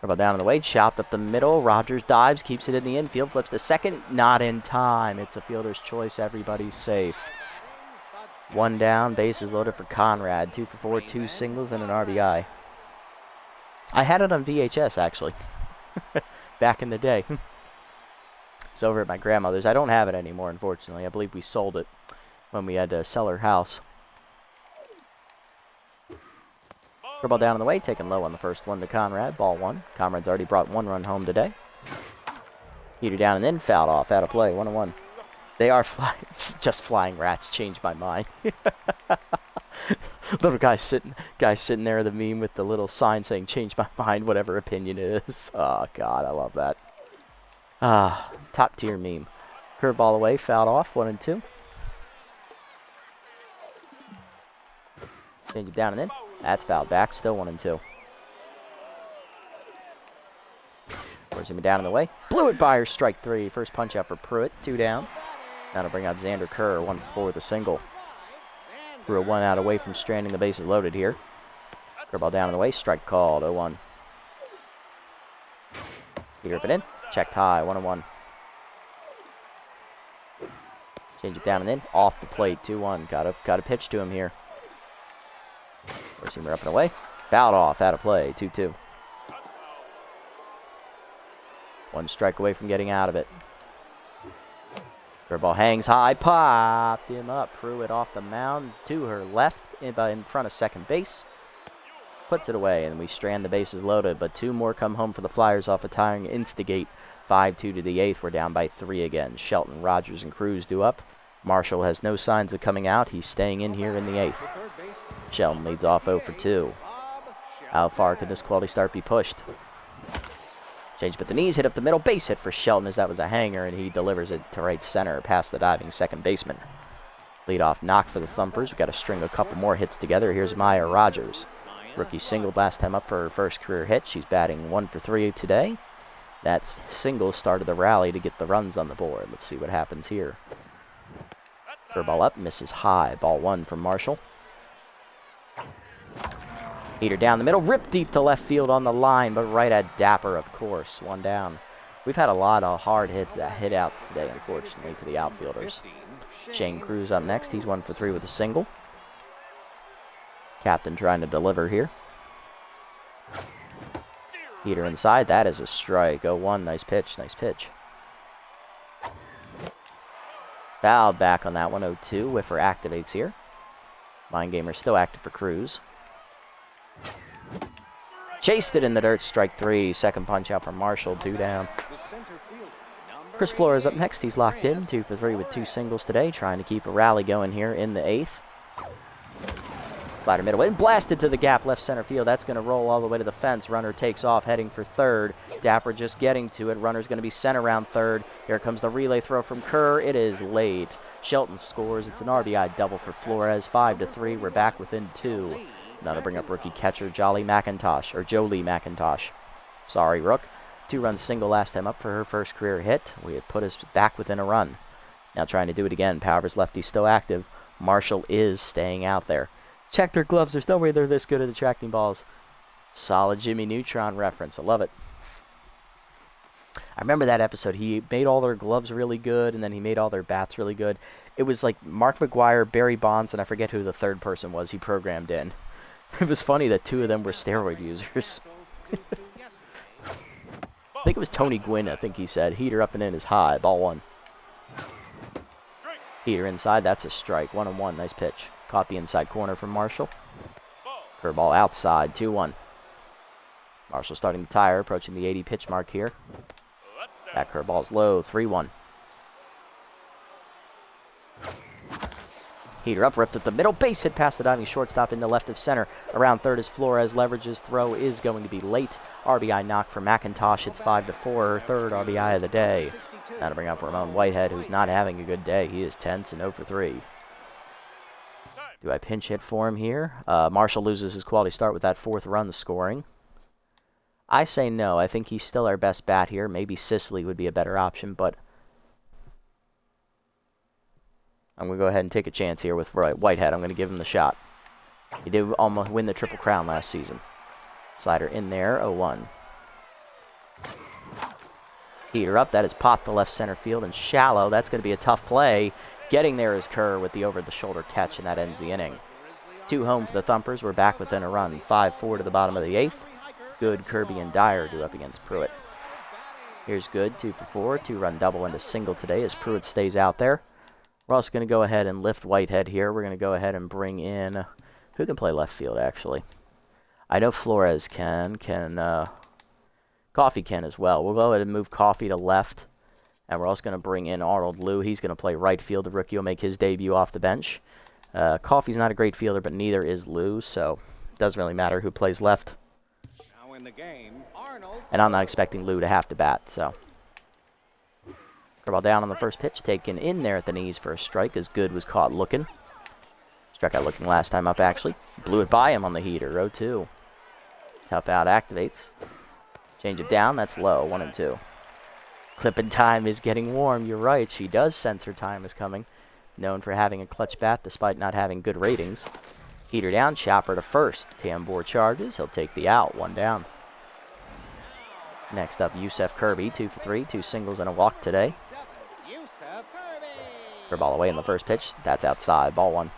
Curveball down in the way, chopped up the middle. Rogers dives, keeps it in the infield, flips to second. Not in time. It's a fielder's choice. Everybody's safe. 1 down, bases loaded for Conrad. 2 for 4, 2 singles, and an RBI. I had it on VHS, actually. Back in the day. It's over at my grandmother's. I don't have it anymore, unfortunately. I believe we sold it when we had to sell our house. Curveball down in the way, taken low on the first one to Conrad. Ball 1. Conrad's already brought 1 run home today. Heater down and then fouled off. Out of play. 1-1. They are just flying rats. Changed my mind. Little guy sitting there, the meme with the little sign saying "Change my mind," whatever opinion it is. Oh God, I love that. Top tier meme. Curveball away, fouled off. 1-2. Change it down and in. That's fouled back. Still 1-2. Forcing him down in the way. Blew it by her. Strike 3. First punch out for Pruitt. 2 down. Now to bring up Xander Kerr. 1 for 4 with a single. We're 1 out away from stranding. The bases loaded here. Curveball down in the way. Strike called. 0-1. Heater up and in. Checked high. 1-1. Change it down and in. Off the plate. 2-1. Got to pitch to him here. Forcing him up and away. Fouled off. Out of play. 2-2. 1 strike away from getting out of it. Curveball hangs high, popped him up. Pruitt off the mound to her left in front of second base. Puts it away, and we strand the bases loaded. But 2 more come home for the Flyers off a tiring instigate. 5-2 to the 8th. We're down by 3 again. Shelton, Rogers, and Cruz due up. Marshall has no signs of coming out. He's staying in here in the 8th. Shelton leads off 0 for 2. How far could this quality start be pushed? Change but the knees, hit up the middle, base hit for Shelton as that was a hanger, and he delivers it to right center past the diving second baseman. Leadoff knock for the Thumpers. We've got to string a couple more hits together. Here's Maya Rogers. Rookie singled last time up for her first career hit. She's batting 1 for 3 today. That single started the rally to get the runs on the board. Let's see what happens here. Curveball up, misses high. Ball 1 from Marshall. Heater down the middle, rip deep to left field on the line, but right at Dapper, of course. 1 down. We've had a lot of hard hit outs today, unfortunately, to the outfielders. Shane Cruz up next. He's 1 for 3 with a single. Captain trying to deliver here. Heater inside. That is a strike. 0-1. Nice pitch. Nice pitch. Foul back on that one, 0-2. Whiffer activates here. Mind Gamer still active for Cruz. Chased it in the dirt, strike 3. Second punch out from Marshall, 2 down. Chris Flores up next. He's locked in, 2 for 3 with 2 singles today, trying to keep a rally going here in the 8th. Slider middle and blasted to the gap left center field. That's going to roll all the way to the fence. Runner takes off, heading for third. Dapper just getting to it. Runner's going to be sent around third. Here comes the relay throw from Kerr. It is late. Shelton scores. It's an RBI double for Flores, 5-3. We're back within 2. Now to bring up rookie catcher Jolie McIntosh. Sorry, Rook. 2-run single last time up for her first career hit. We had put us back within a run. Now trying to do it again. Powers lefty still active. Marshall is staying out there. Check their gloves. There's no way they're this good at attracting balls. Solid Jimmy Neutron reference. I love it. I remember that episode. He made all their gloves really good, and then he made all their bats really good. It was like Mark McGuire, Barry Bonds, and I forget who the third person was he programmed in. It was funny that 2 of them were steroid users. I think it was Tony Gwynn, I think he said. Heater up and in is high. Ball 1. Heater inside. That's a strike. 1-1. Nice pitch. Caught the inside corner from Marshall. Curveball outside, 2-1. Marshall starting to tire, approaching the 80 pitch mark here. That curveball's low, 3-1. Heater up, ripped up the middle, base hit past the diving shortstop into left of center. Around third as Flores leverages throw is going to be late. RBI knock for McIntosh. It's 5-4, third RBI of the day. Now to bring up Ramon Whitehead, who's not having a good day. He is tense and 0 for 3. Do I pinch hit for him here? Marshall loses his quality start with that 4th run scoring. I say no. I think he's still our best bat here. Maybe Sicily would be a better option, but I'm going to go ahead and take a chance here with Whitehead. I'm going to give him the shot. He did almost win the Triple Crown last season. Slider in there, 0-1. Heater up. That is popped to left center field and shallow. That's going to be a tough play. Getting there is Kerr with the over-the-shoulder catch, and that ends the inning. 2 home for the Thumpers. We're back within a run. 5-4 to the bottom of the 8th. Good, Kirby and Dyer do up against Pruitt. Here's Good, 2 for 4. 2-run double into single today as Pruitt stays out there. We're also going to go ahead and lift Whitehead here. We're going to go ahead and bring in... Who can play left field, actually? I know Flores can. Coffee can as well. We'll go ahead and move Coffee to left. And we're also going to bring in Arnold Liu. He's going to play right field. The rookie will make his debut off the bench. Coffee's not a great fielder, but neither is Liu, so it doesn't really matter who plays left. Now in the game, And I'm not expecting Liu to have to bat, so. Curveball down on the first pitch, taken in there at the knees for a strike as Good was caught looking. Struck out looking last time up, actually. Blew it by him on the heater, 0-2. Tough out activates. Change it down, that's low, 1-2. Clipping time is getting warm. You're right. She does sense her time is coming. Known for having a clutch bat despite not having good ratings. Heater down. Chopper to first. Tambor charges. He'll take the out. 1 down. Next up, Yusef Kirby. 2 for 3. 2 singles and a walk today. Curveball away in the first pitch. That's outside. Ball 1.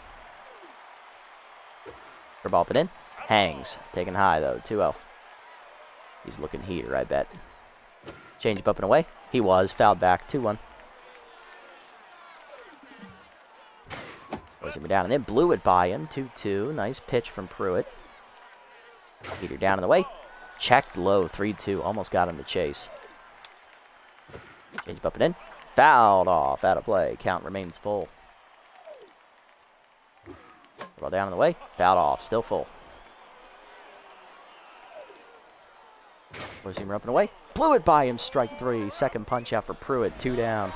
Curveball up and in. Hangs. Taken high, though. 2-0. He's looking heater, I bet. Change up and away. He was. Fouled back. 2-1. Goes him down and then blew it by him. 2-2. Nice pitch from Pruitt. Heater down in the way. Checked low. 3-2. Almost got him to chase. Change up and in. Fouled off. Out of play. Count remains full. Ball down in the way. Fouled off. Still full. Was him up and away. Blew it by him. Strike 3. Second punch out for Pruitt. 2 down.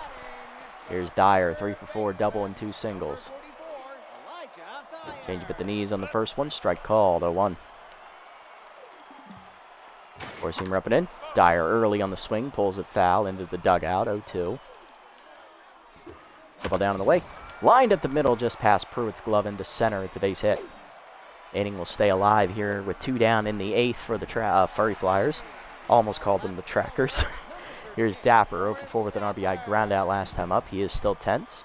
Here's Dyer. 3 for 4. Double and 2 singles. Change up at the knees on the first one. Strike called. 0-1. Four-seamer up and in. Dyer early on the swing. Pulls it foul into the dugout. 0-2. Ball down in the way. Lined at the middle just past Pruitt's glove into center. It's a base hit. Inning will stay alive here with 2 down in the 8th for the Furry Flyers. Almost called them the Trackers. Here's Dapper, 0 for 4 with an RBI ground out last time up. He is still tense.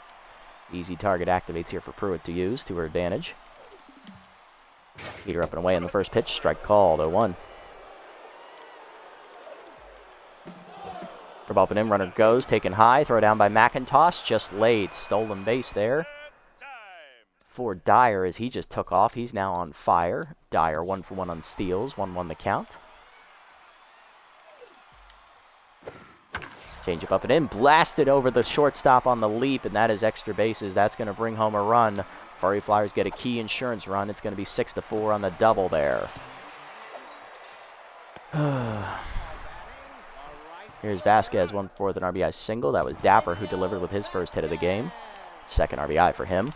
Easy target activates here for Pruitt to use to her advantage. Heater up and away on the first pitch. Strike called, 0-1. Ball up and in, runner goes, taken high, throw down by McIntosh, just late, stolen base there for Dyer as he just took off. He's now on fire. Dyer 1 for 1 on steals, 1-1 the count. Change up and in, blasted over the shortstop on the leap, and that is extra bases. That's going to bring home a run. Furry Flyers get a key insurance run. It's going to be 6-4 on the double there. Here's Vasquez, 1 for 4 with an RBI single. That was Dapper who delivered with his first hit of the game. Second RBI for him.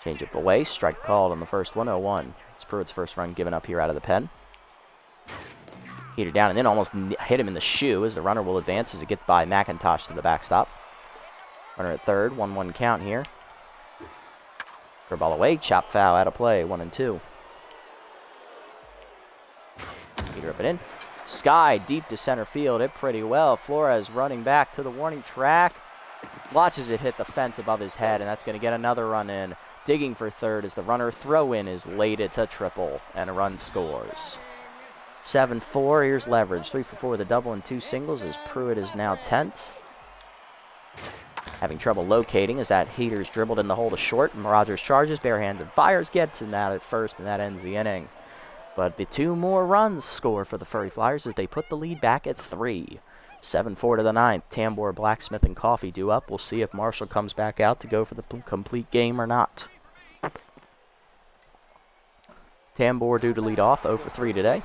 Change up away, strike called on the first one, 0-1. It's Pruitt's first run given up here out of the pen. Heater down and then almost hit him in the shoe as the runner will advance as it gets by McIntosh to the backstop. Runner at third, 1-1 count here. Curveball away, chop foul, out of play, 1-2. Heater up and in. Sky deep to center field, hit pretty well. Flores running back to the warning track. Watches it hit the fence above his head, and that's going to get another run in. Digging for third as the runner throw-in is late. It's a triple, and a run scores. 7-4, here's leverage. 3 for 4 with a double and 2 singles as Pruitt is now tense. Having trouble locating as that Heater's dribbled in the hole to short. And Rogers charges, bare hands and fires, gets in that at first, and that ends the inning. But the 2 more runs score for the Furry Flyers as they put the lead back at 3. 7-4 to the 9th. Tambor, Blacksmith, and Coffee due up. We'll see if Marshall comes back out to go for the complete game or not. Tambor due to lead off, 0 for 3 today.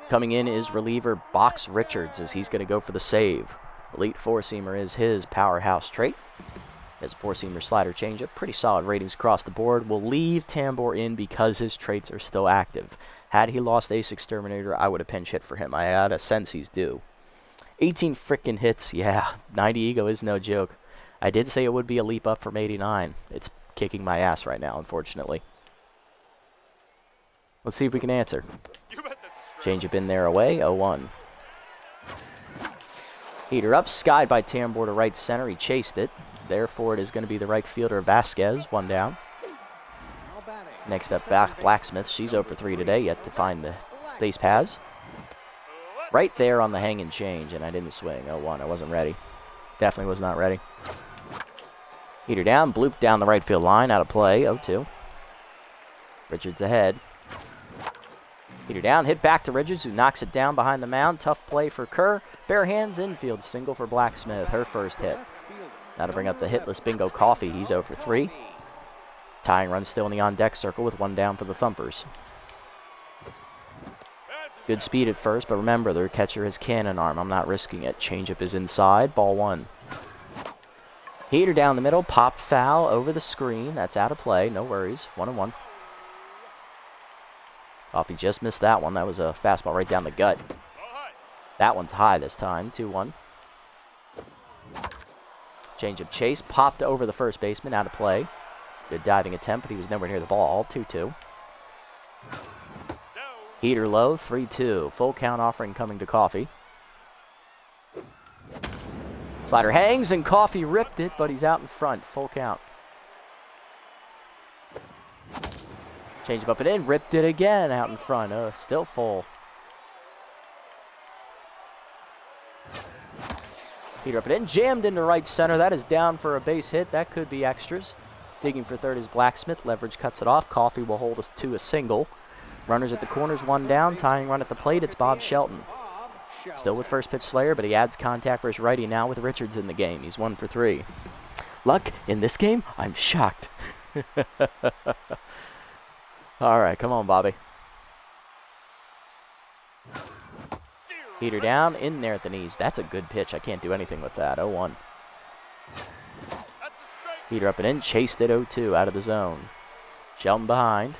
Coming in is reliever Box Richards as he's going to go for the save. Elite four-seamer is his powerhouse trait. As a four-seamer slider changeup, pretty solid ratings across the board. We'll leave Tambor in because his traits are still active. Had he lost Ace Exterminator, I would have pinch hit for him. I had a sense he's due. 18 frickin' hits, yeah. 90 ego is no joke. I did say it would be a leap up from 89. It's kicking my ass right now, unfortunately. Let's see if we can answer. Changeup in there away, 0-1. Heater up, skied by Tambor to right center. He chased it. Therefore, it is going to be the right fielder Vasquez, 1 down. Next up, Blacksmith. She's 0 for 3 today, yet to find the base paths. Right there on the hang and change, and I didn't swing. 0-1, I wasn't ready. Definitely was not ready. Heater down, bloop down the right field line, out of play, 0-2. Richards ahead. Heater down, hit back to Richards, who knocks it down behind the mound. Tough play for Kerr. Bare hands infield, single for Blacksmith, her first hit. Now to bring up the hitless Bingo Coffee, he's 0 for 3. Tying run still in the on-deck circle with 1 down for the Thumpers. Good speed at first, but remember, their catcher has cannon arm. I'm not risking it. Changeup is inside, ball 1. Heater down the middle, pop foul over the screen. That's out of play, no worries, 1-1. Coffee just missed that one. That was a fastball right down the gut. That one's high this time, 2-1. Changeup chase, popped over the first baseman, out of play. Good diving attempt, but he was nowhere near the ball, 2-2. Heater low, 3-2. Full count offering coming to Coffee. Slider hangs, and Coffee ripped it, but he's out in front, full count. Changeup up and in, ripped it again, out in front, still full. Heater up and in, jammed into right center. That is down for a base hit. That could be extras. Digging for third is Blacksmith. Leverage cuts it off. Coffee will hold us to a single. Runners at the corners, 1 down. Tying run at the plate, it's Bob Shelton. Still with first pitch Slayer, but he adds contact for his righty now with Richards in the game. He's 1 for 3. Luck in this game? I'm shocked. All right, come on, Bobby. Heater down, in there at the knees. That's a good pitch. I can't do anything with that. 0-1. Heater up and in, chased it 0-2, out of the zone. Shelton behind.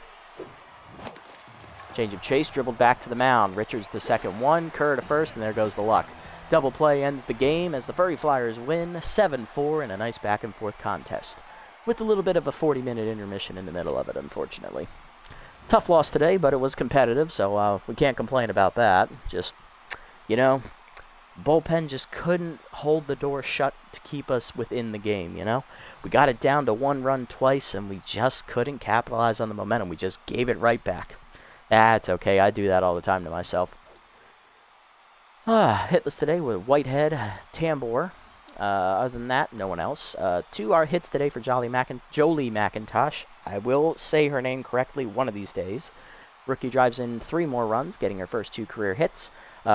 Change of chase, dribbled back to the mound. Richards to second 1, Kerr to first, and there goes the luck. Double play ends the game as the Furry Flyers win 7-4 in a nice back-and-forth contest, with a little bit of a 40-minute intermission in the middle of it, unfortunately. Tough loss today, but it was competitive, so we can't complain about that. Just, you know, bullpen just couldn't hold the door shut to keep us within the game, you know? We got it down to 1 run twice, and we just couldn't capitalize on the momentum. We just gave it right back. That's okay. I do that all the time to myself. Hitless today with Whitehead, Tambor. Other than that, no one else. 2 are hits today for Jolie McIntosh. I will say her name correctly one of these days. Rookie drives in 3 more runs, getting her first 2 career hits.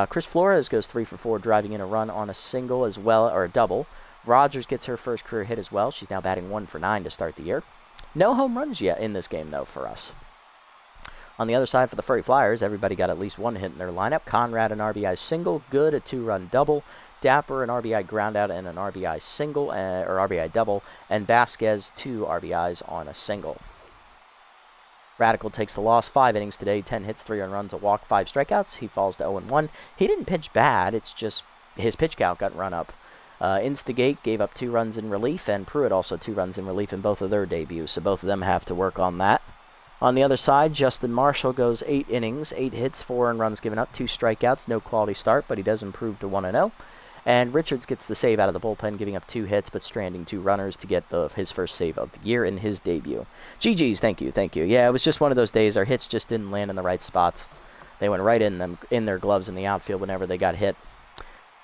Chris Flores goes 3 for 4, driving in a run on a single as well, or a double. Rogers gets her first career hit as well. She's now batting 1 for 9 to start the year. No home runs yet in this game, though, for us. On the other side for the Furry Flyers, everybody got at least 1 hit in their lineup. Conrad, an RBI single. Good, a 2-run double. Dapper, an RBI groundout and an RBI single, or RBI double. And Vasquez, 2 RBIs on a single. Radical takes the loss, 5 innings today, 10 hits, 3 earned runs, a walk, 5 strikeouts. He falls to 0-1. He didn't pitch bad, it's just his pitch count got run up. Instigate gave up 2 runs in relief, and Pruitt also 2 runs in relief in both of their debuts, so both of them have to work on that. On the other side, Justin Marshall goes 8 innings, 8 hits, 4 earned runs given up, 2 strikeouts, no quality start, but he does improve to 1-0. And Richards gets the save out of the bullpen, giving up 2 hits, but stranding 2 runners to get his first save of the year in his debut. GG's, thank you. Yeah, it was just one of those days. Our hits just didn't land in the right spots. They went right in their gloves in the outfield whenever they got hit.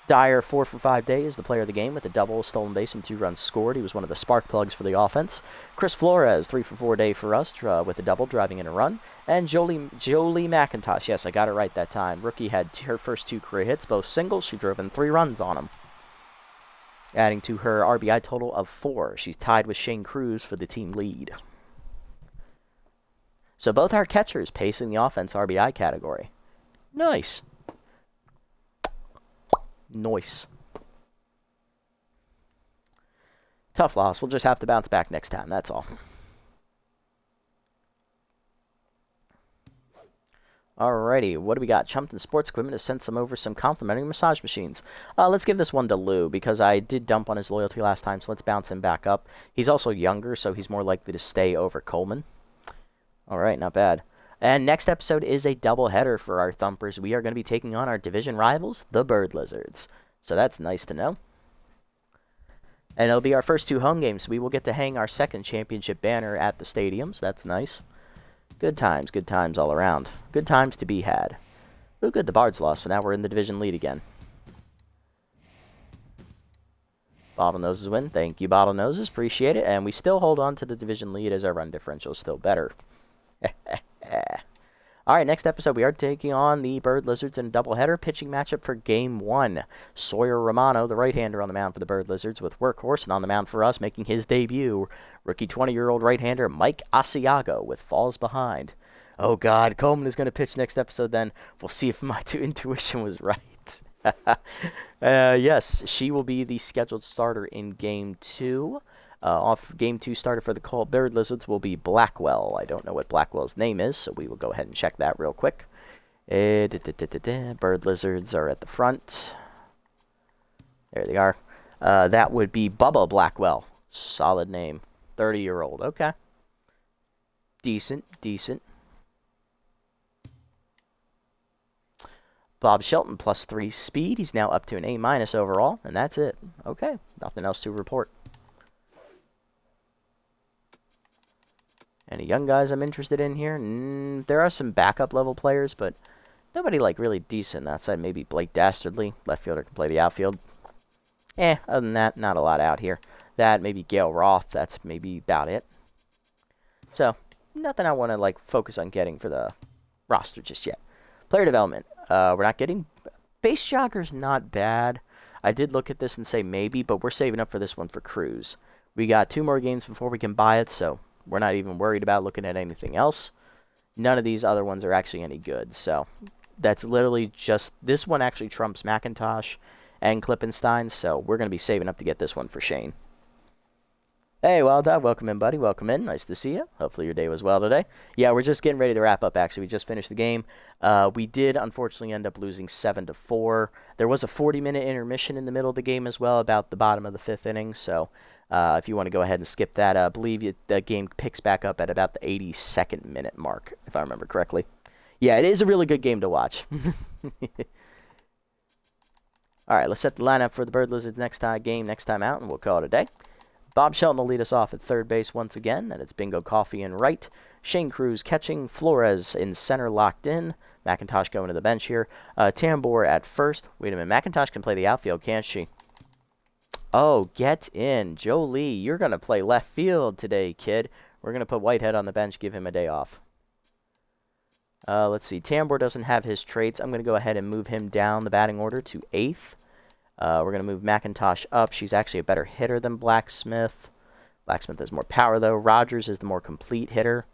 Dyer, 4 for 5 days, the player of the game with a double, stolen base, and 2 runs scored. He was one of the spark plugs for the offense. Chris Flores, 3 for 4 day for us, with a double, driving in a run. And Jolie McIntosh, yes, I got it right that time. Rookie had her first 2 career hits, both singles. She drove in 3 runs on them, adding to her RBI total of 4. She's tied with Shane Cruz for the team lead. So both our catchers pacing the offense RBI category. Nice. Tough loss. We'll just have to bounce back next time, that's all. Alrighty, what do we got? Chumpton Sports Equipment has sent some complimentary massage machines. Let's give this one to Lou, because I did dump on his loyalty last time, so let's bounce him back up. He's also younger, so he's more likely to stay over Coleman. Alright, not bad. And next episode is a doubleheader for our Thumpers. We are going to be taking on our division rivals, the Bird Lizards. So that's nice to know. And it'll be our first 2 home games. We will get to hang our second championship banner at the stadium, so that's nice. Good times all around. Good times to be had. Oh, good, the Bards lost, so now we're in the division lead again. Bottlenoses win. Thank you, Bottlenoses. Appreciate it. And we still hold on to the division lead as our run differential is still better. Alright, next episode we are taking on the Bird Lizards in a doubleheader pitching matchup for Game 1. Sawyer Romano, the right-hander, on the mound for the Bird Lizards with Workhorse, and on the mound for us making his debut, rookie 20-year-old right-hander Mike Asiago with Falls Behind. Oh god, Coleman is going to pitch next episode then. We'll see if my intuition was right. Yes, she will be the scheduled starter in Game 2. Off Game 2 starter for the Bird Lizards will be Blackwell. I don't know what Blackwell's name is, so we will go ahead and check that real quick. Bird Lizards are at the front. There they are. That would be Bubba Blackwell. Solid name. 30-year-old. Okay. Decent. Bob Shelton, +3 speed. He's now up to an A- overall, and that's it. Okay. Nothing else to report. Any young guys I'm interested in here? There are some backup level players, but nobody like really decent. That side, maybe Blake Dastardly, left fielder, can play the outfield. Other than that, not a lot out here. That, maybe Gale Roth, that's maybe about it. So, nothing I want to like focus on getting for the roster just yet. Player development. We're not getting... Base Jogger's not bad. I did look at this and say maybe, but we're saving up for this one for Cruz. We got 2 more games before we can buy it, so... We're not even worried about looking at anything else. None of these other ones are actually any good. So that's literally just... This one actually trumps McIntosh and Klippenstein. So we're going to be saving up to get this one for Shane. Hey, well done. Welcome in, buddy. Welcome in. Nice to see you. Hopefully your day was well today. Yeah, we're just getting ready to wrap up, actually. We just finished the game. We did, unfortunately, end up losing 7-4. There was a 40-minute intermission in the middle of the game as well, about the bottom of the 5th inning. So... if you want to go ahead and skip that, I believe the game picks back up at about the 82nd minute mark, if I remember correctly. Yeah, it is a really good game to watch. All right, let's set the lineup for the Bird Lizards next time out, and we'll call it a day. Bob Shelton will lead us off at third base once again. Then it's Bingo Coffee in right. Shane Cruz catching. Flores in center locked in. McIntosh going to the bench here. Tambor at first. Wait a minute. McIntosh can play the outfield, can't she? Oh, get in. Jolie, you're going to play left field today, kid. We're going to put Whitehead on the bench, give him a day off. Let's see. Tambor doesn't have his traits. I'm going to go ahead and move him down the batting order to 8th. We're going to move McIntosh up. She's actually a better hitter than Blacksmith. Blacksmith has more power, though. Rogers is the more complete hitter.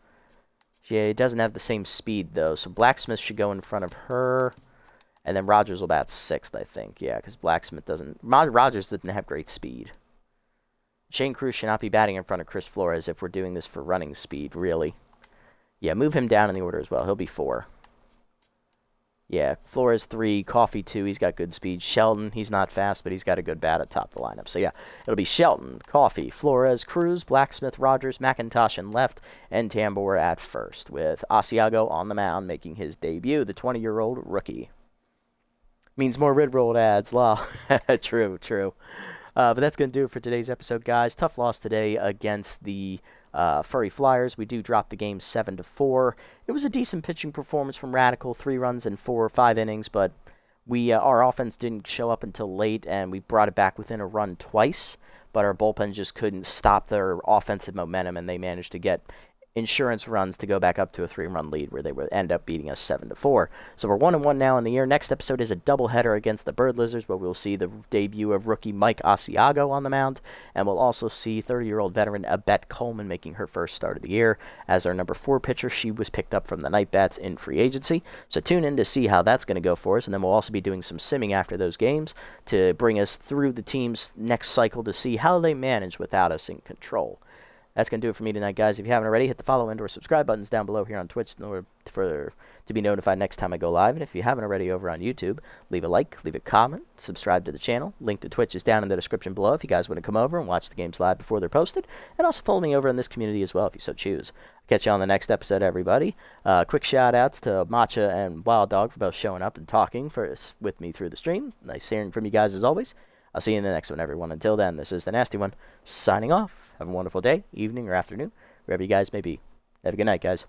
She doesn't have the same speed, though, so Blacksmith should go in front of her. And then Rogers will bat 6th, I think. Yeah, because Blacksmith doesn't... Rogers didn't have great speed. Shane Cruz should not be batting in front of Chris Flores if we're doing this for running speed, really. Yeah, move him down in the order as well. He'll be 4. Yeah, Flores 3, Coffee 2. He's got good speed. Shelton, he's not fast, but he's got a good bat at top of the lineup. So, yeah, it'll be Shelton, Coffee, Flores, Cruz, Blacksmith, Rogers, McIntosh in left, and Tambor at first, with Asiago on the mound making his debut, the 20-year-old rookie. Means more Rid-rolled ads, lol. True. But that's going to do it for today's episode, guys. Tough loss today against the Furry Flyers. We do drop the game 7-4. It was a decent pitching performance from Radical, 3 runs in 4 or 5 innings, but our offense didn't show up until late, and we brought it back within a run twice, but our bullpen just couldn't stop their offensive momentum, and they managed to get insurance runs to go back up to a 3-run lead where they would end up beating us 7-4. So we're 1-1 now in the year. Next episode is a doubleheader against the Bird Lizards, where we'll see the debut of rookie Mike Asiago on the mound, and we'll also see 30-year-old veteran Abette Coleman making her first start of the year as our number 4 pitcher. She was picked up from the Night Bats in free agency, so tune in to see how that's going to go for us, and then we'll also be doing some simming after those games to bring us through the team's next cycle to see how they manage without us in control. That's going to do it for me tonight, guys. If you haven't already, hit the follow and or subscribe buttons down below here on Twitch in order to be notified next time I go live. And if you haven't already over on YouTube, leave a like, leave a comment, subscribe to the channel. Link to Twitch is down in the description below if you guys want to come over and watch the games live before they're posted. And also follow me over in this community as well if you so choose. Catch you on the next episode, everybody. Quick shout-outs to Matcha and Wild Dog for both showing up and talking with me through the stream. Nice hearing from you guys as always. I'll see you in the next one, everyone. Until then, this is the Nasty One, signing off. Have a wonderful day, evening, or afternoon, wherever you guys may be. Have a good night, guys.